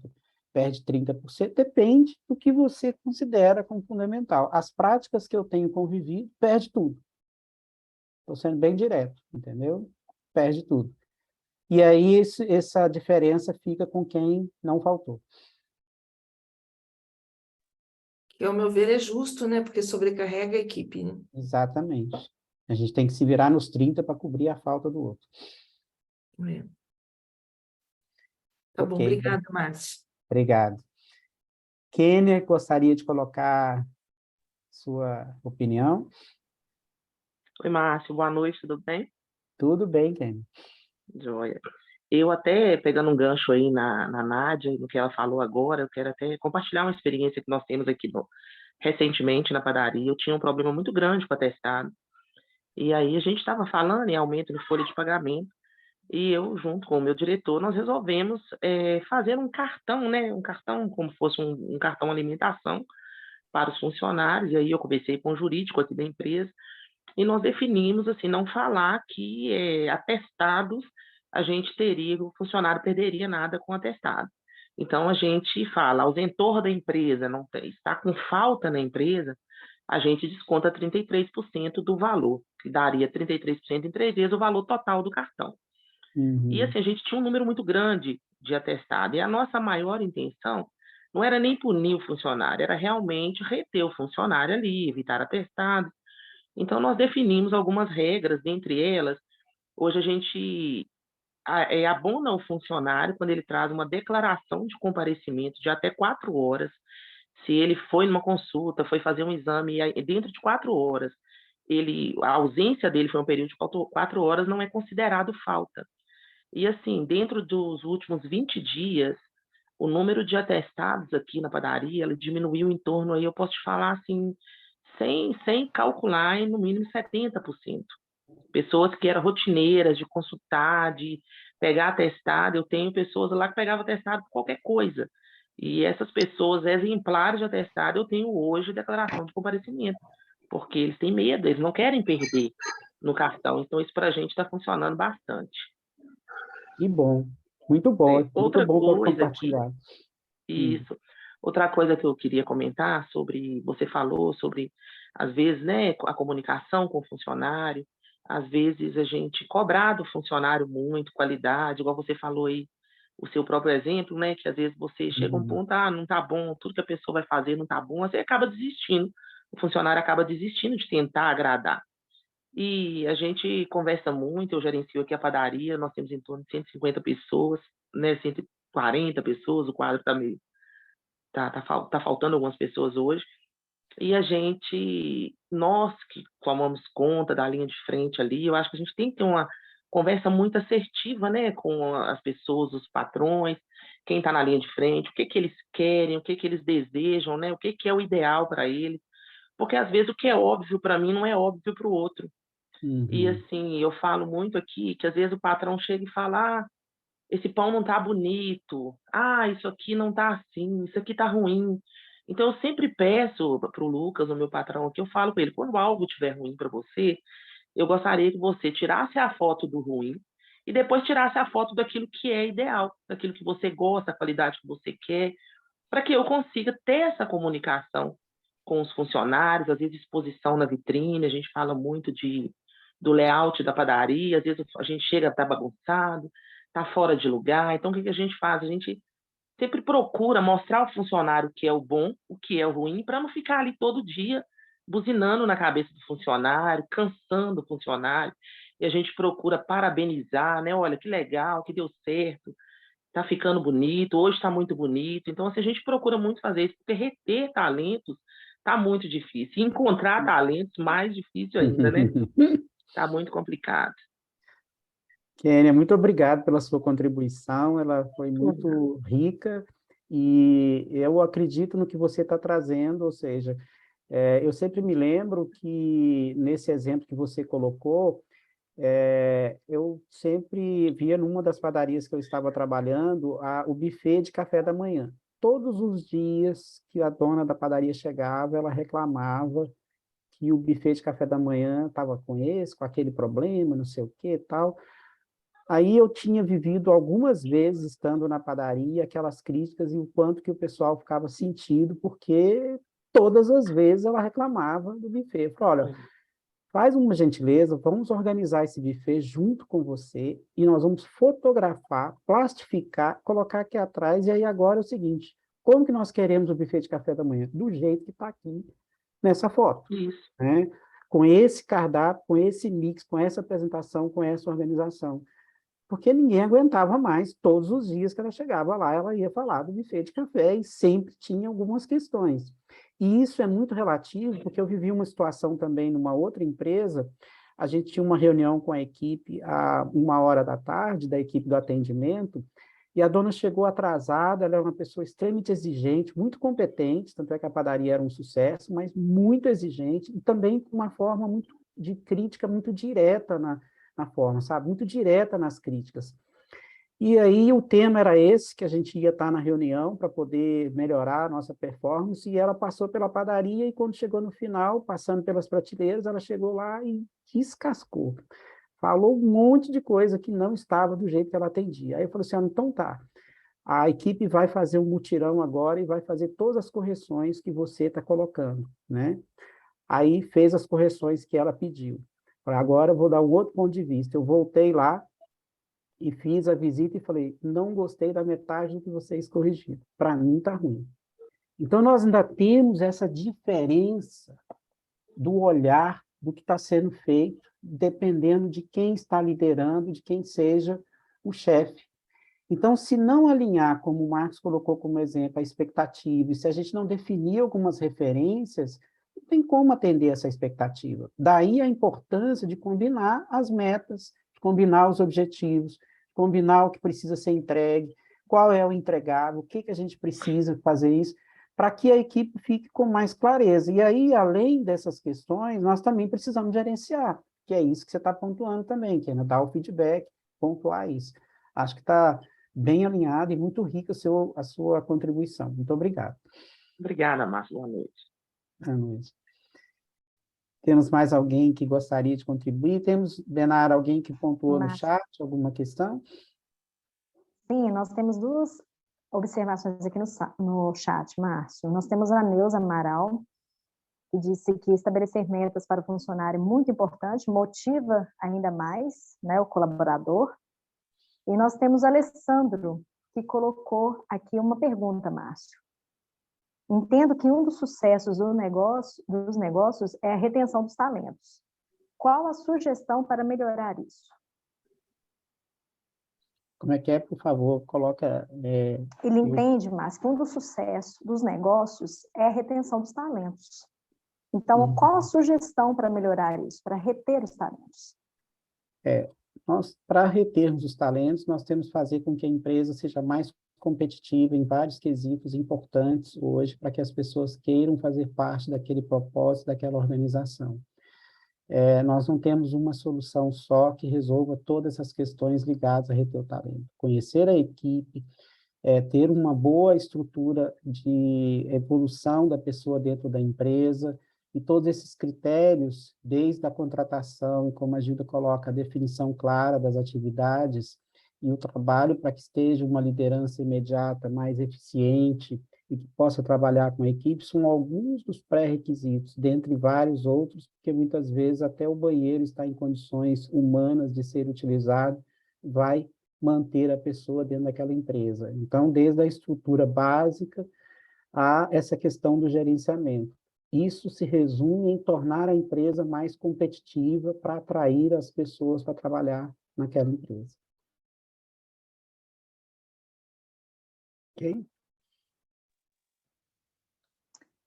perde 30%, depende do que você considera como fundamental. As práticas que eu tenho convivido, perde tudo. Estou sendo bem direto, entendeu? Perde tudo. E aí essa diferença fica com quem não faltou. Que, ao meu ver, é justo, né? Porque sobrecarrega a equipe, né? Exatamente. A gente tem que se virar nos 30 para cobrir a falta do outro. É. Tá bom, Ok, obrigada, Márcio. obrigado. Kenner, gostaria de colocar sua opinião? Oi, Márcio, boa noite, tudo bem? Tudo bem, Kenner. Joia. Eu até, pegando um gancho aí na Nádia, no que ela falou agora, eu quero até compartilhar uma experiência que nós temos aqui recentemente na padaria. Eu tinha um problema muito grande com o atestado, e aí a gente estava falando em aumento de folha de pagamento, e eu, junto com o meu diretor, nós resolvemos fazer um cartão, né? Um cartão como fosse um cartão alimentação para os funcionários, e aí eu conversei com o jurídico aqui da empresa, e nós definimos, assim, não falar que atestados a gente teria, o funcionário perderia nada com atestado. Então, a gente fala, ausentor da empresa, não está com falta na empresa, a gente desconta 33% do valor, que daria 33% em 3 vezes o valor total do cartão. E assim, a gente tinha um número muito grande de atestado, e a nossa maior intenção não era nem punir o funcionário, era realmente reter o funcionário ali, evitar atestado. Então, nós definimos algumas regras, dentre elas, hoje a gente abona o funcionário quando ele traz uma declaração de comparecimento de até 4 horas. Se ele foi numa consulta, foi fazer um exame, e dentro de 4 horas, a ausência dele foi um período de 4 horas, não é considerado falta. E assim, dentro dos últimos 20 dias, o número de atestados aqui na padaria, ele diminuiu em torno, aí eu posso te falar assim, sem calcular, em no mínimo 70%. Pessoas que eram rotineiras de consultar, de pegar atestado, eu tenho pessoas lá que pegavam atestado por qualquer coisa. E essas pessoas exemplares de atestado, eu tenho hoje declaração de comparecimento, porque eles têm medo, eles não querem perder no cartão. Então, isso para a gente está funcionando bastante. Que bom, muito bom Outra para coisa compartilhar. Isso. Outra coisa que eu queria comentar sobre, você falou sobre, às vezes, né, a comunicação com o funcionário, às vezes a gente cobrar do funcionário muito, qualidade, igual você falou aí, o seu próprio exemplo, né, que às vezes você chega a um ponto, não tá bom, tudo que a pessoa vai fazer não tá bom, você acaba desistindo, o funcionário acaba desistindo de tentar agradar. E a gente conversa muito, eu gerencio aqui a padaria, nós temos em torno de 150 pessoas, né, 140 pessoas, o quadro está meio tá faltando algumas pessoas hoje, e a gente, nós que tomamos conta da linha de frente ali, eu acho que a gente tem que ter uma conversa muito assertiva, né, com as pessoas, os patrões, quem está na linha de frente, o que que eles querem, o que que eles desejam, né, o que que é o ideal para eles, porque às vezes o que é óbvio para mim não é óbvio para o outro. E Uhum. assim, eu falo muito aqui que às vezes o patrão chega e fala: ah, esse pão não tá bonito, ah, isso aqui não tá assim, isso aqui tá ruim. Então eu sempre peço para o Lucas, o meu patrão aqui, eu falo para ele, quando algo estiver ruim para você, eu gostaria que você tirasse a foto do ruim e depois tirasse a foto daquilo que é ideal, daquilo que você gosta, a qualidade que você quer, para que eu consiga ter essa comunicação com os funcionários, às vezes exposição na vitrine, a gente fala muito do layout da padaria, às vezes a gente chega, tá bagunçado, tá fora de lugar, então o que a gente faz? A gente sempre procura mostrar ao funcionário o que é o bom, o que é o ruim, para não ficar ali todo dia buzinando na cabeça do funcionário, cansando o funcionário, e a gente procura parabenizar, né? Olha, que legal, que deu certo, tá ficando bonito, hoje está muito bonito. Então, assim, a gente procura muito fazer isso, porque reter talentos tá muito difícil. E encontrar talentos, mais difícil ainda, né? Tá muito complicado. Kênia, muito obrigado pela sua contribuição, ela foi muito rica, e eu acredito no que você está trazendo, ou seja, eu sempre me lembro que, nesse exemplo que você colocou, eu sempre via numa das padarias que eu estava trabalhando o buffet de café da manhã. Todos os dias que a dona da padaria chegava, ela reclamava que o buffet de café da manhã estava com aquele problema, não sei o que e tal. Aí eu tinha vivido algumas vezes, estando na padaria, aquelas críticas e o quanto que o pessoal ficava sentido, porque todas as vezes ela reclamava do buffet. Eu falei, olha, faz uma gentileza, vamos organizar esse buffet junto com você e nós vamos fotografar, plastificar, colocar aqui atrás, e aí agora é o seguinte, como que nós queremos o buffet de café da manhã? Do jeito que está aqui nessa foto, Isso. né? Com esse cardápio, com esse mix, com essa apresentação, com essa organização. Porque ninguém aguentava mais, todos os dias que ela chegava lá, ela ia falar do buffet de café e sempre tinha algumas questões. E isso é muito relativo, porque eu vivi uma situação também numa outra empresa, a gente tinha uma reunião com a equipe a 1h da tarde, da equipe do atendimento, e a dona chegou atrasada, ela era uma pessoa extremamente exigente, muito competente, tanto é que a padaria era um sucesso, mas muito exigente, e também com uma forma muito de crítica muito direta na forma, sabe? Muito direta nas críticas. E aí o tema era esse, que a gente ia estar na reunião para poder melhorar a nossa performance, e ela passou pela padaria, e quando chegou no final, passando pelas prateleiras, ela chegou lá e descascou. Falou um monte de coisa que não estava do jeito que ela atendia. Aí eu falei assim, então tá, a equipe vai fazer um mutirão agora e vai fazer todas as correções que você está colocando, né? Aí fez as correções que ela pediu. Agora eu vou dar um outro ponto de vista. Eu voltei lá e fiz a visita e falei, não gostei da metade do que vocês corrigiram. Para mim está ruim. Então, nós ainda temos essa diferença do olhar do que está sendo feito, dependendo de quem está liderando, de quem seja o chefe. Então, se não alinhar, como o Marcos colocou como exemplo, a expectativa, e se a gente não definir algumas referências, não tem como atender essa expectativa. Daí a importância de combinar as metas, de combinar os objetivos, combinar o que precisa ser entregue, qual é o entregável, o que a gente precisa fazer isso, para que a equipe fique com mais clareza. E aí, além dessas questões, nós também precisamos gerenciar, que é isso que você está pontuando também, que é dar o feedback, pontuar isso. Acho que está bem alinhado e muito rica a sua contribuição. Muito obrigado. Obrigada, Márcio. Boa noite. Boa noite. Temos mais alguém que gostaria de contribuir? Temos, Benara, alguém que pontuou no chat, alguma questão? Sim, nós temos duas observações aqui no chat, Márcio. Nós temos a Neuza Amaral, que disse que estabelecer metas para o funcionário é muito importante, motiva ainda mais, né, o colaborador. E nós temos o Alessandro, que colocou aqui uma pergunta, Márcio. Entendo que um dos sucessos dos negócios é a retenção dos talentos. Qual a sugestão para melhorar isso? Como é que é, por favor, coloca... Ele entende, Márcio, que um dos sucessos dos negócios é a retenção dos talentos. Então, qual a sugestão para melhorar isso, para reter os talentos? Para retermos os talentos, nós temos que fazer com que a empresa seja mais competitiva em vários quesitos importantes hoje para que as pessoas queiram fazer parte daquele propósito, daquela organização. Nós não temos uma solução só que resolva todas essas questões ligadas a reter o talento. Conhecer a equipe, ter uma boa estrutura de evolução da pessoa dentro da empresa, e todos esses critérios, desde a contratação, e como a Gilda coloca, a definição clara das atividades, e o trabalho para que esteja uma liderança imediata, mais eficiente, e que possa trabalhar com a equipe, são alguns dos pré-requisitos, dentre vários outros, porque muitas vezes até o banheiro está em condições humanas de ser utilizado, vai manter a pessoa dentro daquela empresa. Então, desde a estrutura básica a essa questão do gerenciamento. Isso se resume em tornar a empresa mais competitiva para atrair as pessoas para trabalhar naquela empresa. Ok?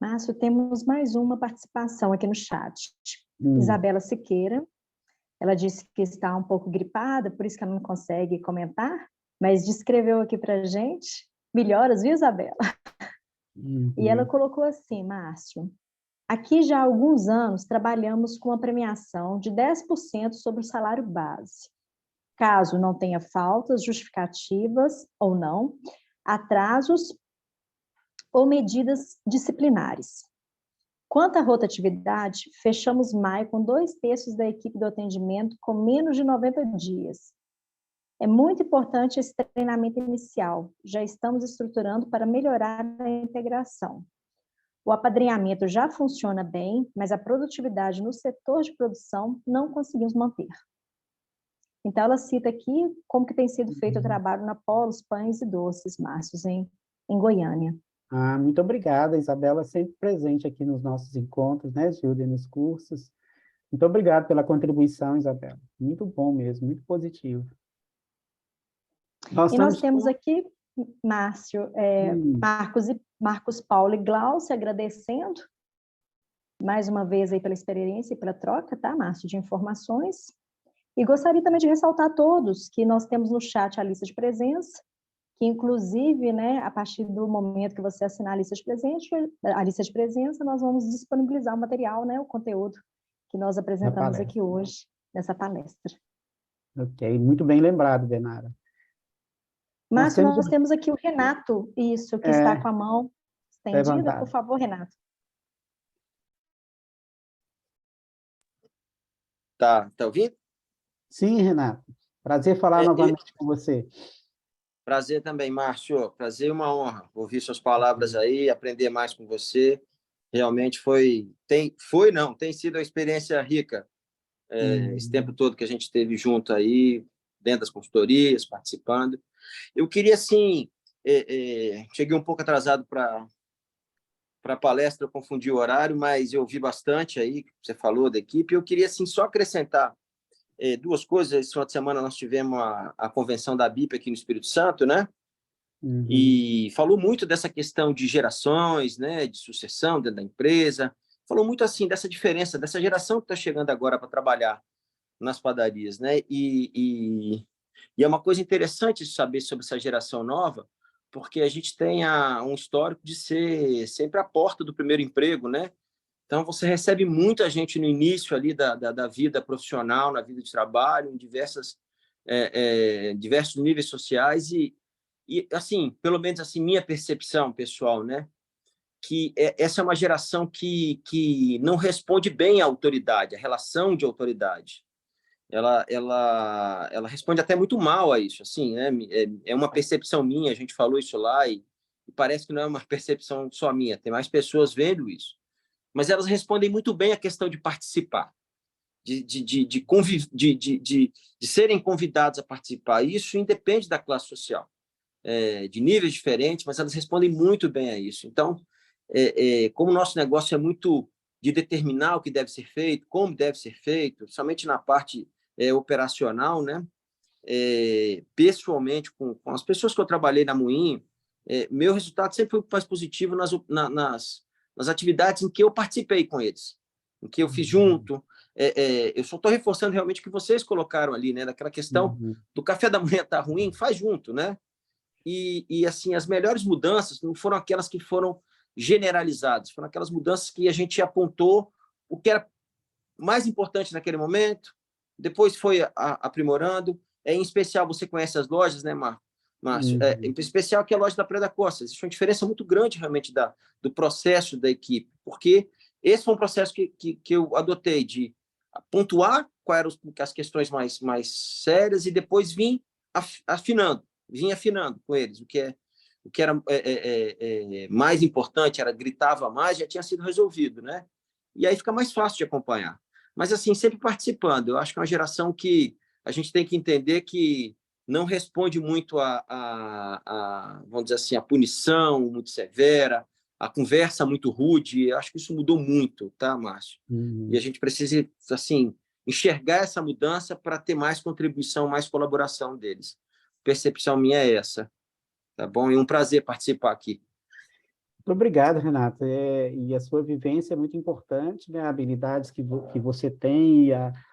Márcio, temos mais uma participação aqui no chat. Isabela Siqueira, ela disse que está um pouco gripada, por isso que ela não consegue comentar, mas descreveu aqui para a gente. Melhoras, viu, Isabela? E ela colocou assim, Márcio, aqui já há alguns anos trabalhamos com uma premiação de 10% sobre o salário base. Caso não tenha faltas justificativas ou não, atrasos ou medidas disciplinares. Quanto à rotatividade, fechamos maio com 2/3 da equipe do atendimento com menos de 90 dias. É muito importante esse treinamento inicial. Já estamos estruturando para melhorar a integração. O apadrinhamento já funciona bem, mas a produtividade no setor de produção não conseguimos manter. Então, ela cita aqui como que tem sido feito o trabalho na Polos Pães e Doces, Márcio, em Goiânia. Muito obrigada, Isabela, sempre presente aqui nos nossos encontros, né, Gilda, e nos cursos. Muito obrigado pela contribuição, Isabela. Muito bom mesmo, muito positivo. Nós temos aqui, Márcio, Marcos Paulo e Glaucia agradecendo, mais uma vez aí pela experiência e pela troca, tá, Márcio, de informações. E gostaria também de ressaltar a todos que nós temos no chat a lista de presença, que inclusive, né, a partir do momento que você assinar a lista de presença, nós vamos disponibilizar o material, né, o conteúdo que nós apresentamos aqui hoje, nessa palestra. Ok, muito bem lembrado, Benara. Márcio, nós temos aqui o Renato, isso, que está com a mão estendida. Levantado. Por favor, Renato. Tá ouvindo? Sim, Renato. Prazer falar novamente com você. Prazer também, Márcio. Prazer e uma honra ouvir suas palavras aí, aprender mais com você. Realmente tem sido uma experiência rica. Esse tempo todo que a gente esteve junto aí, dentro das consultorias, participando. Eu queria, assim, cheguei um pouco atrasado para a palestra, eu confundi o horário, mas eu ouvi bastante aí, que você falou da equipe. Eu queria, assim, só acrescentar duas coisas. Esse final de semana nós tivemos a convenção da BIP aqui no Espírito Santo, né? E falou muito dessa questão de gerações, né, de sucessão dentro da empresa. Falou muito assim dessa diferença, dessa geração que está chegando agora para trabalhar nas padarias, né? E é uma coisa interessante de saber sobre essa geração nova, porque a gente tem um histórico de ser sempre a porta do primeiro emprego, né? Então, você recebe muita gente no início ali da vida profissional, na vida de trabalho, em diversos níveis sociais e, assim, pelo menos assim, minha percepção pessoal, né? Que essa é uma geração que não responde bem à autoridade, à relação de autoridade. Ela responde até muito mal a isso, assim, né? É uma percepção minha, a gente falou isso lá e parece que não é uma percepção só minha, tem mais pessoas vendo isso. Mas elas respondem muito bem à questão de participar, de serem convidados a participar. Isso independe da classe social, de níveis diferentes, mas elas respondem muito bem a isso. Então, como o nosso negócio é muito de determinar o que deve ser feito, como deve ser feito, somente na parte operacional, né? Pessoalmente, com as pessoas que eu trabalhei na Moinho, meu resultado sempre foi mais positivo nas atividades em que eu participei com eles, em que eu fiz junto. Eu só estou reforçando realmente o que vocês colocaram ali, né? Daquela questão do café da manhã tá ruim, faz junto, né? assim, as melhores mudanças não foram aquelas que foram generalizadas, foram aquelas mudanças que a gente apontou o que era mais importante naquele momento, depois foi aprimorando. Em especial, você conhece as lojas, né, Márcio? Em especial que é a loja da Praia da Costa. Existe uma diferença muito grande, realmente, do processo da equipe, porque esse foi um processo que eu adotei de pontuar quais eram as questões mais sérias e depois vim afinando com eles. O que era mais importante, gritava mais, já tinha sido resolvido, né? E aí fica mais fácil de acompanhar. Mas, assim, sempre participando. Eu acho que é uma geração que a gente tem que entender que não responde muito vamos dizer assim, a punição muito severa, a conversa muito rude. Eu acho que isso mudou muito, tá, Márcio? E a gente precisa, assim, enxergar essa mudança para ter mais contribuição, mais colaboração deles. Percepção minha é essa, tá bom? E um prazer participar aqui. Muito obrigado, Renato. E a sua vivência é muito importante, né? Habilidades que você tem,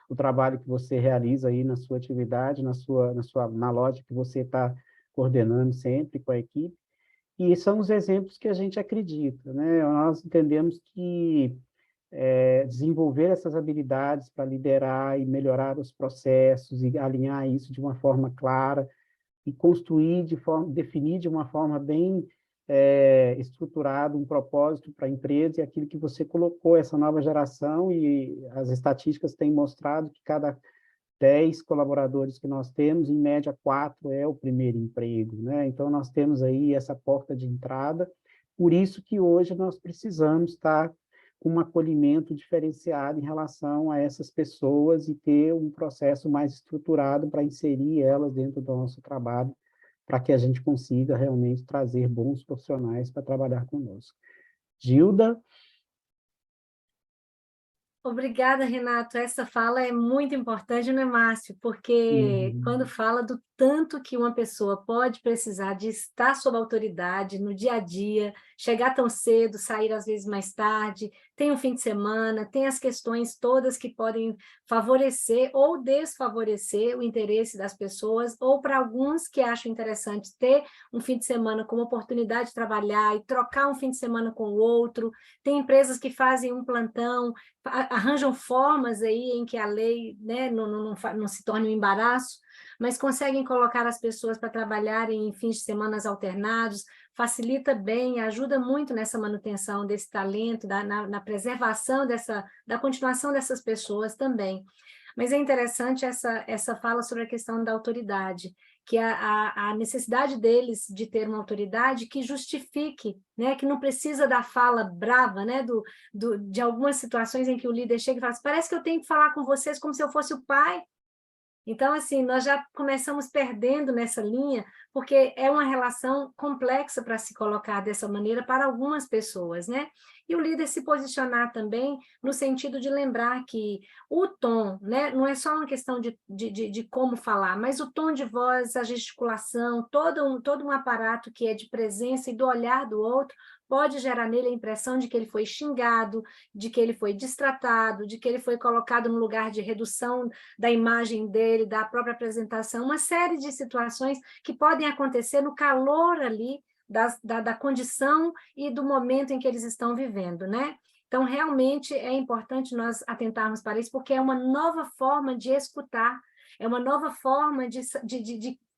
o trabalho que você realiza aí na sua atividade, na loja que você está coordenando sempre com a equipe. E são os exemplos que a gente acredita, né? Nós entendemos que desenvolver essas habilidades para liderar e melhorar os processos e alinhar isso de uma forma clara e definir de uma forma bem estruturado um propósito para a empresa, e aquilo que você colocou, essa nova geração, e as estatísticas têm mostrado que cada 10 colaboradores que nós temos, em média 4 é o primeiro emprego, né? Então, nós temos aí essa porta de entrada, por isso que hoje nós precisamos estar com um acolhimento diferenciado em relação a essas pessoas e ter um processo mais estruturado para inserir elas dentro do nosso trabalho, para que a gente consiga realmente trazer bons profissionais para trabalhar conosco. Gilda? Obrigada, Renato. Essa fala é muito importante, né, Márcio? Porque quando fala do tanto que uma pessoa pode precisar de estar sob autoridade no dia a dia, chegar tão cedo, sair às vezes mais tarde, tem um fim de semana, tem as questões todas que podem favorecer ou desfavorecer o interesse das pessoas, ou para alguns que acham interessante ter um fim de semana como oportunidade de trabalhar e trocar um fim de semana com o outro. Tem empresas que fazem um plantão, arranjam formas aí em que a lei, né, não se torne um embaraço, mas conseguem colocar as pessoas para trabalharem em fins de semana alternados, facilita bem, ajuda muito nessa manutenção desse talento, na preservação da continuação dessas pessoas também. Mas é interessante essa fala sobre a questão da autoridade, que a necessidade deles de ter uma autoridade que justifique, né, que não precisa da fala brava, né, de algumas situações em que o líder chega e fala assim, parece que eu tenho que falar com vocês como se eu fosse o pai. Então, assim, nós já começamos perdendo nessa linha, porque é uma relação complexa para se colocar dessa maneira para algumas pessoas, né? E o líder se posicionar também no sentido de lembrar que o tom, né, não é só uma questão de como falar, mas o tom de voz, a gesticulação, todo um aparato que é de presença e do olhar do outro, pode gerar nele a impressão de que ele foi xingado, de que ele foi destratado, de que ele foi colocado no lugar de redução da imagem dele, da própria apresentação, uma série de situações que podem acontecer no calor ali da condição e do momento em que eles estão vivendo, né? Então, realmente é importante nós atentarmos para isso, porque é uma nova forma de escutar, é uma nova forma de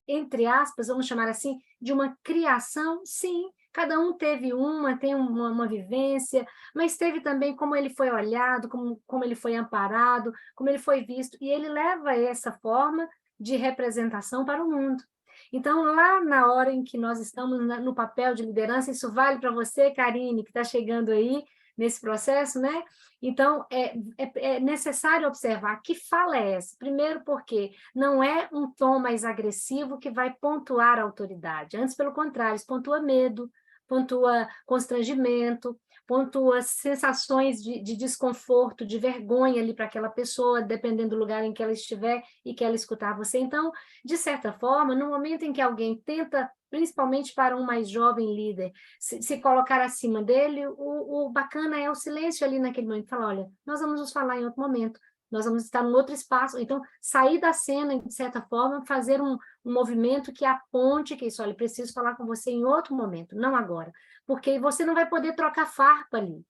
entre aspas, vamos chamar assim, de uma criação, sim. Cada um tem uma vivência, mas teve também como ele foi olhado, como ele foi amparado, como ele foi visto, e ele leva essa forma de representação para o mundo. Então, lá na hora em que nós estamos no papel de liderança, isso vale para você, Karine, que está chegando aí nesse processo, né? Então, é necessário observar que fala é essa. Primeiro, porque não é um tom mais agressivo que vai pontuar a autoridade. Antes, pelo contrário, isso pontua medo, pontua constrangimento, pontua sensações de desconforto, de vergonha ali para aquela pessoa, dependendo do lugar em que ela estiver e que ela escutar você. Então, de certa forma, no momento em que alguém tenta, principalmente para um mais jovem líder, se colocar acima dele, o bacana é o silêncio ali naquele momento, falar, olha, nós vamos nos falar em outro momento, nós vamos estar num outro espaço. Então, sair da cena, de certa forma, fazer um movimento que aponte que isso, olha, preciso falar com você em outro momento, não agora. Porque você não vai poder trocar farpa ali.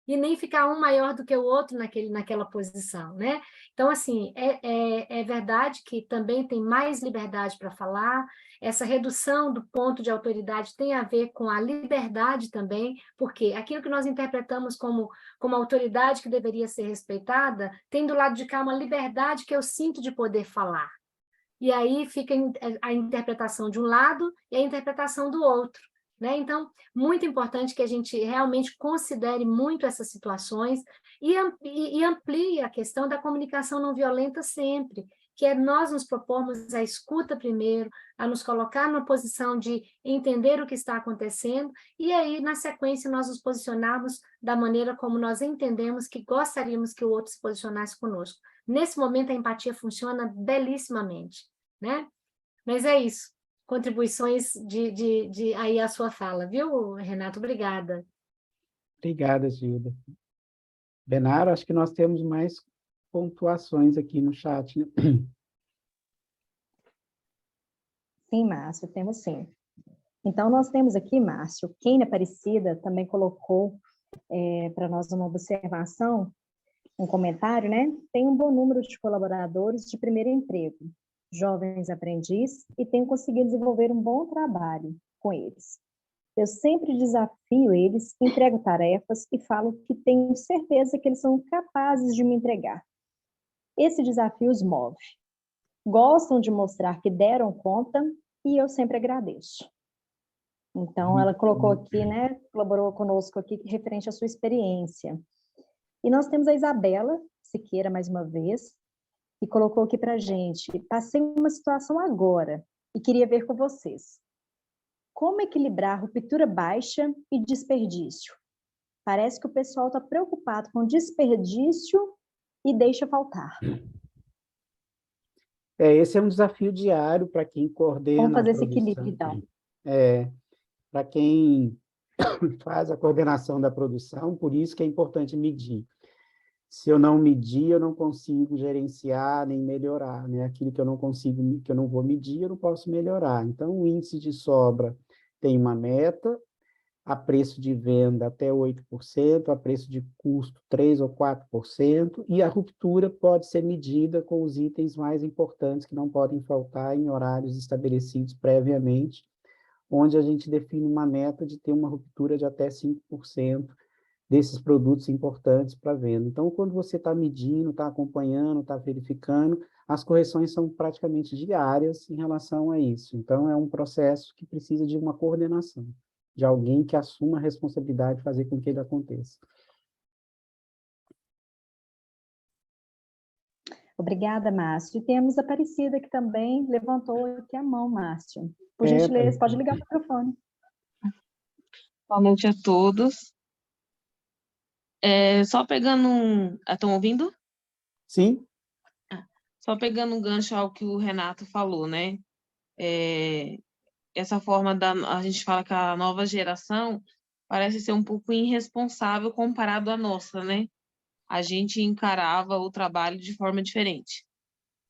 E nem ficar um maior do que o outro naquela posição, né? Então, assim, é verdade que também tem mais liberdade para falar, essa redução do ponto de autoridade tem a ver com a liberdade também, porque aquilo que nós interpretamos como autoridade que deveria ser respeitada, tem do lado de cá uma liberdade que eu sinto de poder falar. E aí fica a interpretação de um lado e a interpretação do outro. Né? Então, muito importante que a gente realmente considere muito essas situações e amplie a questão da comunicação não violenta sempre, que é nós nos propormos a escuta primeiro, a nos colocar na posição de entender o que está acontecendo, e aí, na sequência, nós nos posicionarmos da maneira como nós entendemos que gostaríamos que o outro se posicionasse conosco. Nesse momento, a empatia funciona belíssimamente, né? Mas é isso. Contribuições de aí a sua fala, viu, Renato? Obrigada. Obrigada, Gilda. Benara, acho que nós temos mais pontuações aqui no chat, né? Sim, Márcio, temos sim. Então, nós temos aqui, Márcio, Keina Aparecida também colocou para nós uma observação, um comentário, né? Tem um bom número de colaboradores de primeiro emprego, jovens aprendizes, e tenho conseguido desenvolver um bom trabalho com eles. Eu sempre desafio eles, entrego tarefas e falo que tenho certeza que eles são capazes de me entregar. Esse desafio os move. Gostam de mostrar que deram conta e eu sempre agradeço. Então, ela colocou aqui, né, colaborou conosco aqui referente à sua experiência. E nós temos a Isabela Siqueira, mais uma vez, e colocou aqui para a gente: passei uma situação agora e queria ver com vocês. Como equilibrar ruptura baixa e desperdício? Parece que o pessoal está preocupado com desperdício e deixa faltar. Esse é um desafio diário para quem coordena. Vamos fazer esse equilíbrio, então. Para quem faz a coordenação da produção, por isso que é importante medir. Se eu não medir, eu não consigo gerenciar nem melhorar, né? Aquilo que eu não consigo, que eu não vou medir, eu não posso melhorar. Então, o índice de sobra tem uma meta, a preço de venda até 8%, a preço de custo 3% ou 4%, e a ruptura pode ser medida com os itens mais importantes que não podem faltar em horários estabelecidos previamente, onde a gente define uma meta de ter uma ruptura de até 5% desses produtos importantes para venda. Então, quando você está medindo, está acompanhando, está verificando, as correções são praticamente diárias em relação a isso. Então, é um processo que precisa de uma coordenação, de alguém que assuma a responsabilidade de fazer com que ele aconteça. Obrigada, Márcio. E temos a Aparecida, que também levantou aqui a mão, Márcio. Por gentileza, pode ligar o microfone. Boa noite a todos. Só pegando estão ouvindo? Sim. Só pegando um gancho ao que o Renato falou, né? Essa forma a gente fala que a nova geração parece ser um pouco irresponsável comparado à nossa, né? A gente encarava o trabalho de forma diferente.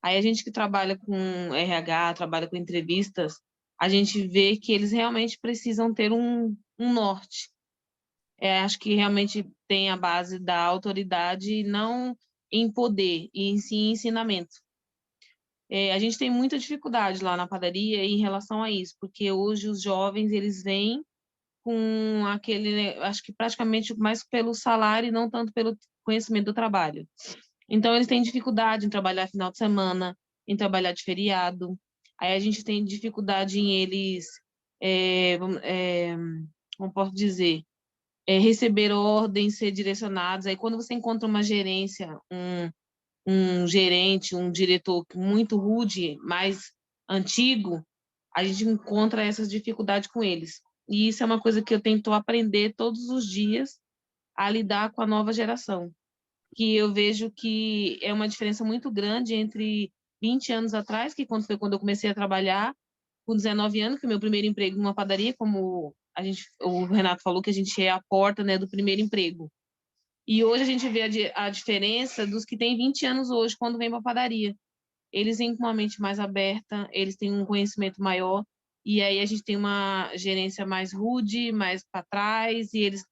Aí a gente que trabalha com RH, trabalha com entrevistas, a gente vê que eles realmente precisam ter um norte. Acho que realmente tem a base da autoridade, não em poder, e sim em ensinamento. A gente tem muita dificuldade lá na padaria em relação a isso, porque hoje os jovens, eles vêm com aquele, acho que praticamente mais pelo salário e não tanto pelo conhecimento do trabalho. Então, eles têm dificuldade em trabalhar final de semana, em trabalhar de feriado. Aí a gente tem dificuldade em eles, como posso dizer, receber ordens, ser direcionados. Aí quando você encontra uma gerência, um gerente, um diretor muito rude, mais antigo, a gente encontra essas dificuldades com eles. E isso é uma coisa que eu tento aprender todos os dias a lidar com a nova geração. Que eu vejo que é uma diferença muito grande entre 20 anos atrás, que foi quando eu comecei a trabalhar, com 19 anos, que é o meu primeiro emprego numa padaria, como o Renato falou, que a gente é a porta, né, do primeiro emprego. E hoje a gente vê a diferença dos que têm 20 anos hoje, quando vêm para a padaria. Eles vêm com uma mente mais aberta, eles têm um conhecimento maior, e aí a gente tem uma gerência mais rude, mais para trás, e eles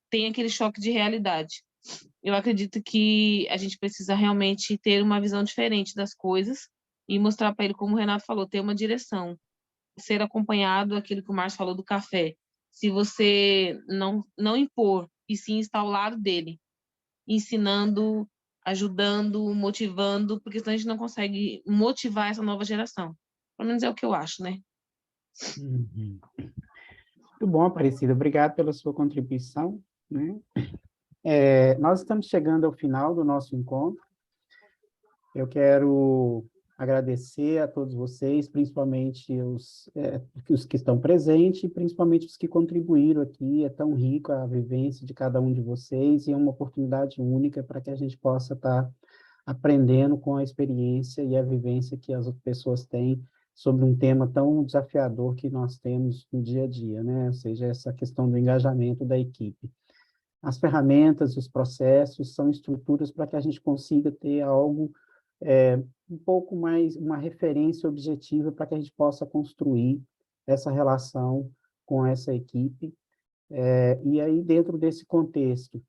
têm aquele choque de realidade. Eu acredito que a gente precisa realmente ter uma visão diferente das coisas e mostrar para ele, como o Renato falou, ter uma direção. Ser acompanhado, aquilo que o Márcio falou do café. Se você não impor, e sim estar ao lado dele, ensinando, ajudando, motivando, porque senão a gente não consegue motivar essa nova geração. Pelo menos é o que eu acho, né? Uhum. Muito bom, Aparecida. Obrigado pela sua contribuição, né? Nós estamos chegando ao final do nosso encontro. Eu quero agradecer a todos vocês, principalmente os que estão presentes, e principalmente os que contribuíram aqui. É tão rico a vivência de cada um de vocês, e é uma oportunidade única para que a gente possa estar aprendendo com a experiência e a vivência que as outras pessoas têm sobre um tema tão desafiador que nós temos no dia a dia, né? Ou seja, essa questão do engajamento da equipe. As ferramentas, os processos são estruturas para que a gente consiga ter algo um pouco mais, uma referência objetiva para que a gente possa construir essa relação com essa equipe. E aí, dentro desse contexto,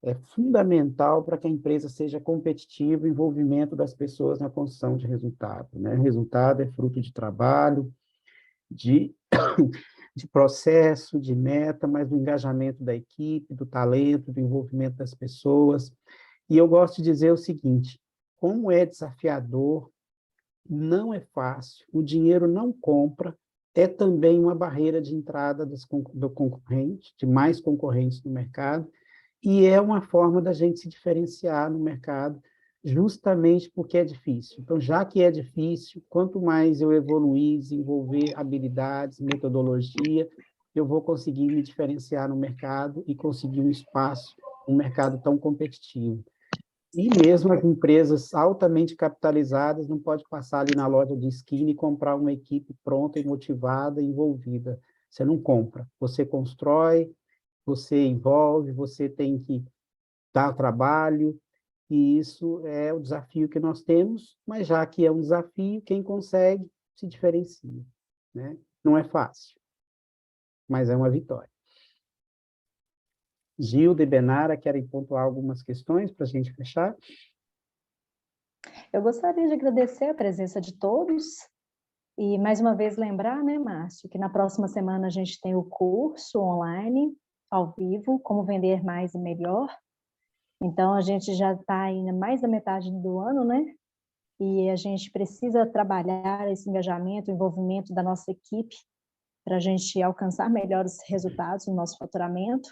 é fundamental para que a empresa seja competitiva o envolvimento das pessoas na construção de resultado, né? Resultado é fruto de trabalho, de processo, de meta, mas do engajamento da equipe, do talento, do envolvimento das pessoas. E eu gosto de dizer o seguinte: como é desafiador, não é fácil, o dinheiro não compra, é também uma barreira de entrada do concorrente, de mais concorrentes no mercado, e é uma forma da gente se diferenciar no mercado, justamente porque é difícil. Então, já que é difícil, quanto mais eu evoluir, desenvolver habilidades, metodologia, eu vou conseguir me diferenciar no mercado e conseguir um espaço, um mercado tão competitivo. E mesmo as empresas altamente capitalizadas não pode passar ali na loja de esquina e comprar uma equipe pronta e motivada e envolvida. Você não compra, você constrói, você envolve, você tem que dar trabalho, e isso é o desafio que nós temos, mas já que é um desafio, quem consegue se diferencia, né? Não é fácil, mas é uma vitória. Gilda e Benara querem pontuar algumas questões para a gente fechar? Eu gostaria de agradecer a presença de todos e, mais uma vez, lembrar, né, Márcio, que na próxima semana a gente tem o curso online, ao vivo, Como Vender Mais e Melhor. Então, a gente já está ainda mais da metade do ano, né? E a gente precisa trabalhar esse engajamento, o envolvimento da nossa equipe para a gente alcançar melhores resultados no nosso faturamento.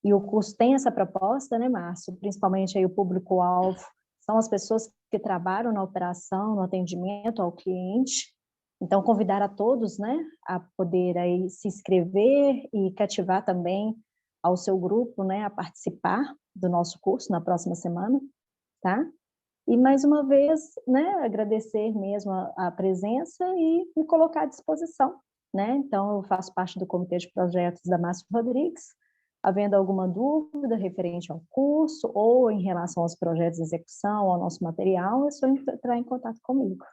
E o curso tem essa proposta, né, Márcio? Principalmente aí o público-alvo são as pessoas que trabalham na operação, no atendimento ao cliente. Então, convidar a todos, né, a poder aí se inscrever e cativar também ao seu grupo, né, a participar do nosso curso na próxima semana, tá? E, mais uma vez, né, agradecer mesmo a presença e me colocar à disposição, né? Então, eu faço parte do Comitê de Projetos da Márcio Rodrigues. Havendo alguma dúvida referente ao curso ou em relação aos projetos de execução, ao nosso material, é só entrar em contato comigo.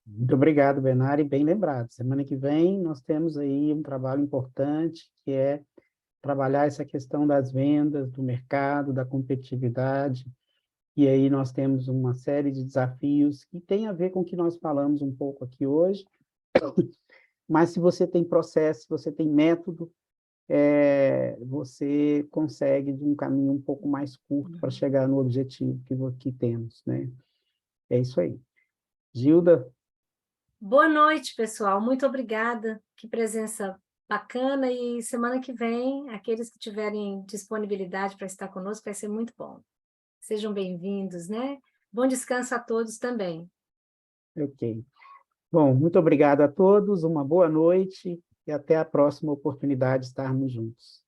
Muito obrigado, Benara, e bem lembrado. Semana que vem nós temos aí um trabalho importante, que é trabalhar essa questão das vendas, do mercado, da competitividade, e aí nós temos uma série de desafios que tem a ver com o que nós falamos um pouco aqui hoje, mas se você tem processo, se você tem método, você consegue de um caminho um pouco mais curto para chegar no objetivo que temos, né? É isso aí. Gilda? Boa noite, pessoal. Muito obrigada. Que presença bacana. E semana que vem, aqueles que tiverem disponibilidade para estar conosco, vai ser muito bom. Sejam bem-vindos, né? Bom descanso a todos também. Ok. Bom, muito obrigado a todos, uma boa noite e até a próxima oportunidade de estarmos juntos.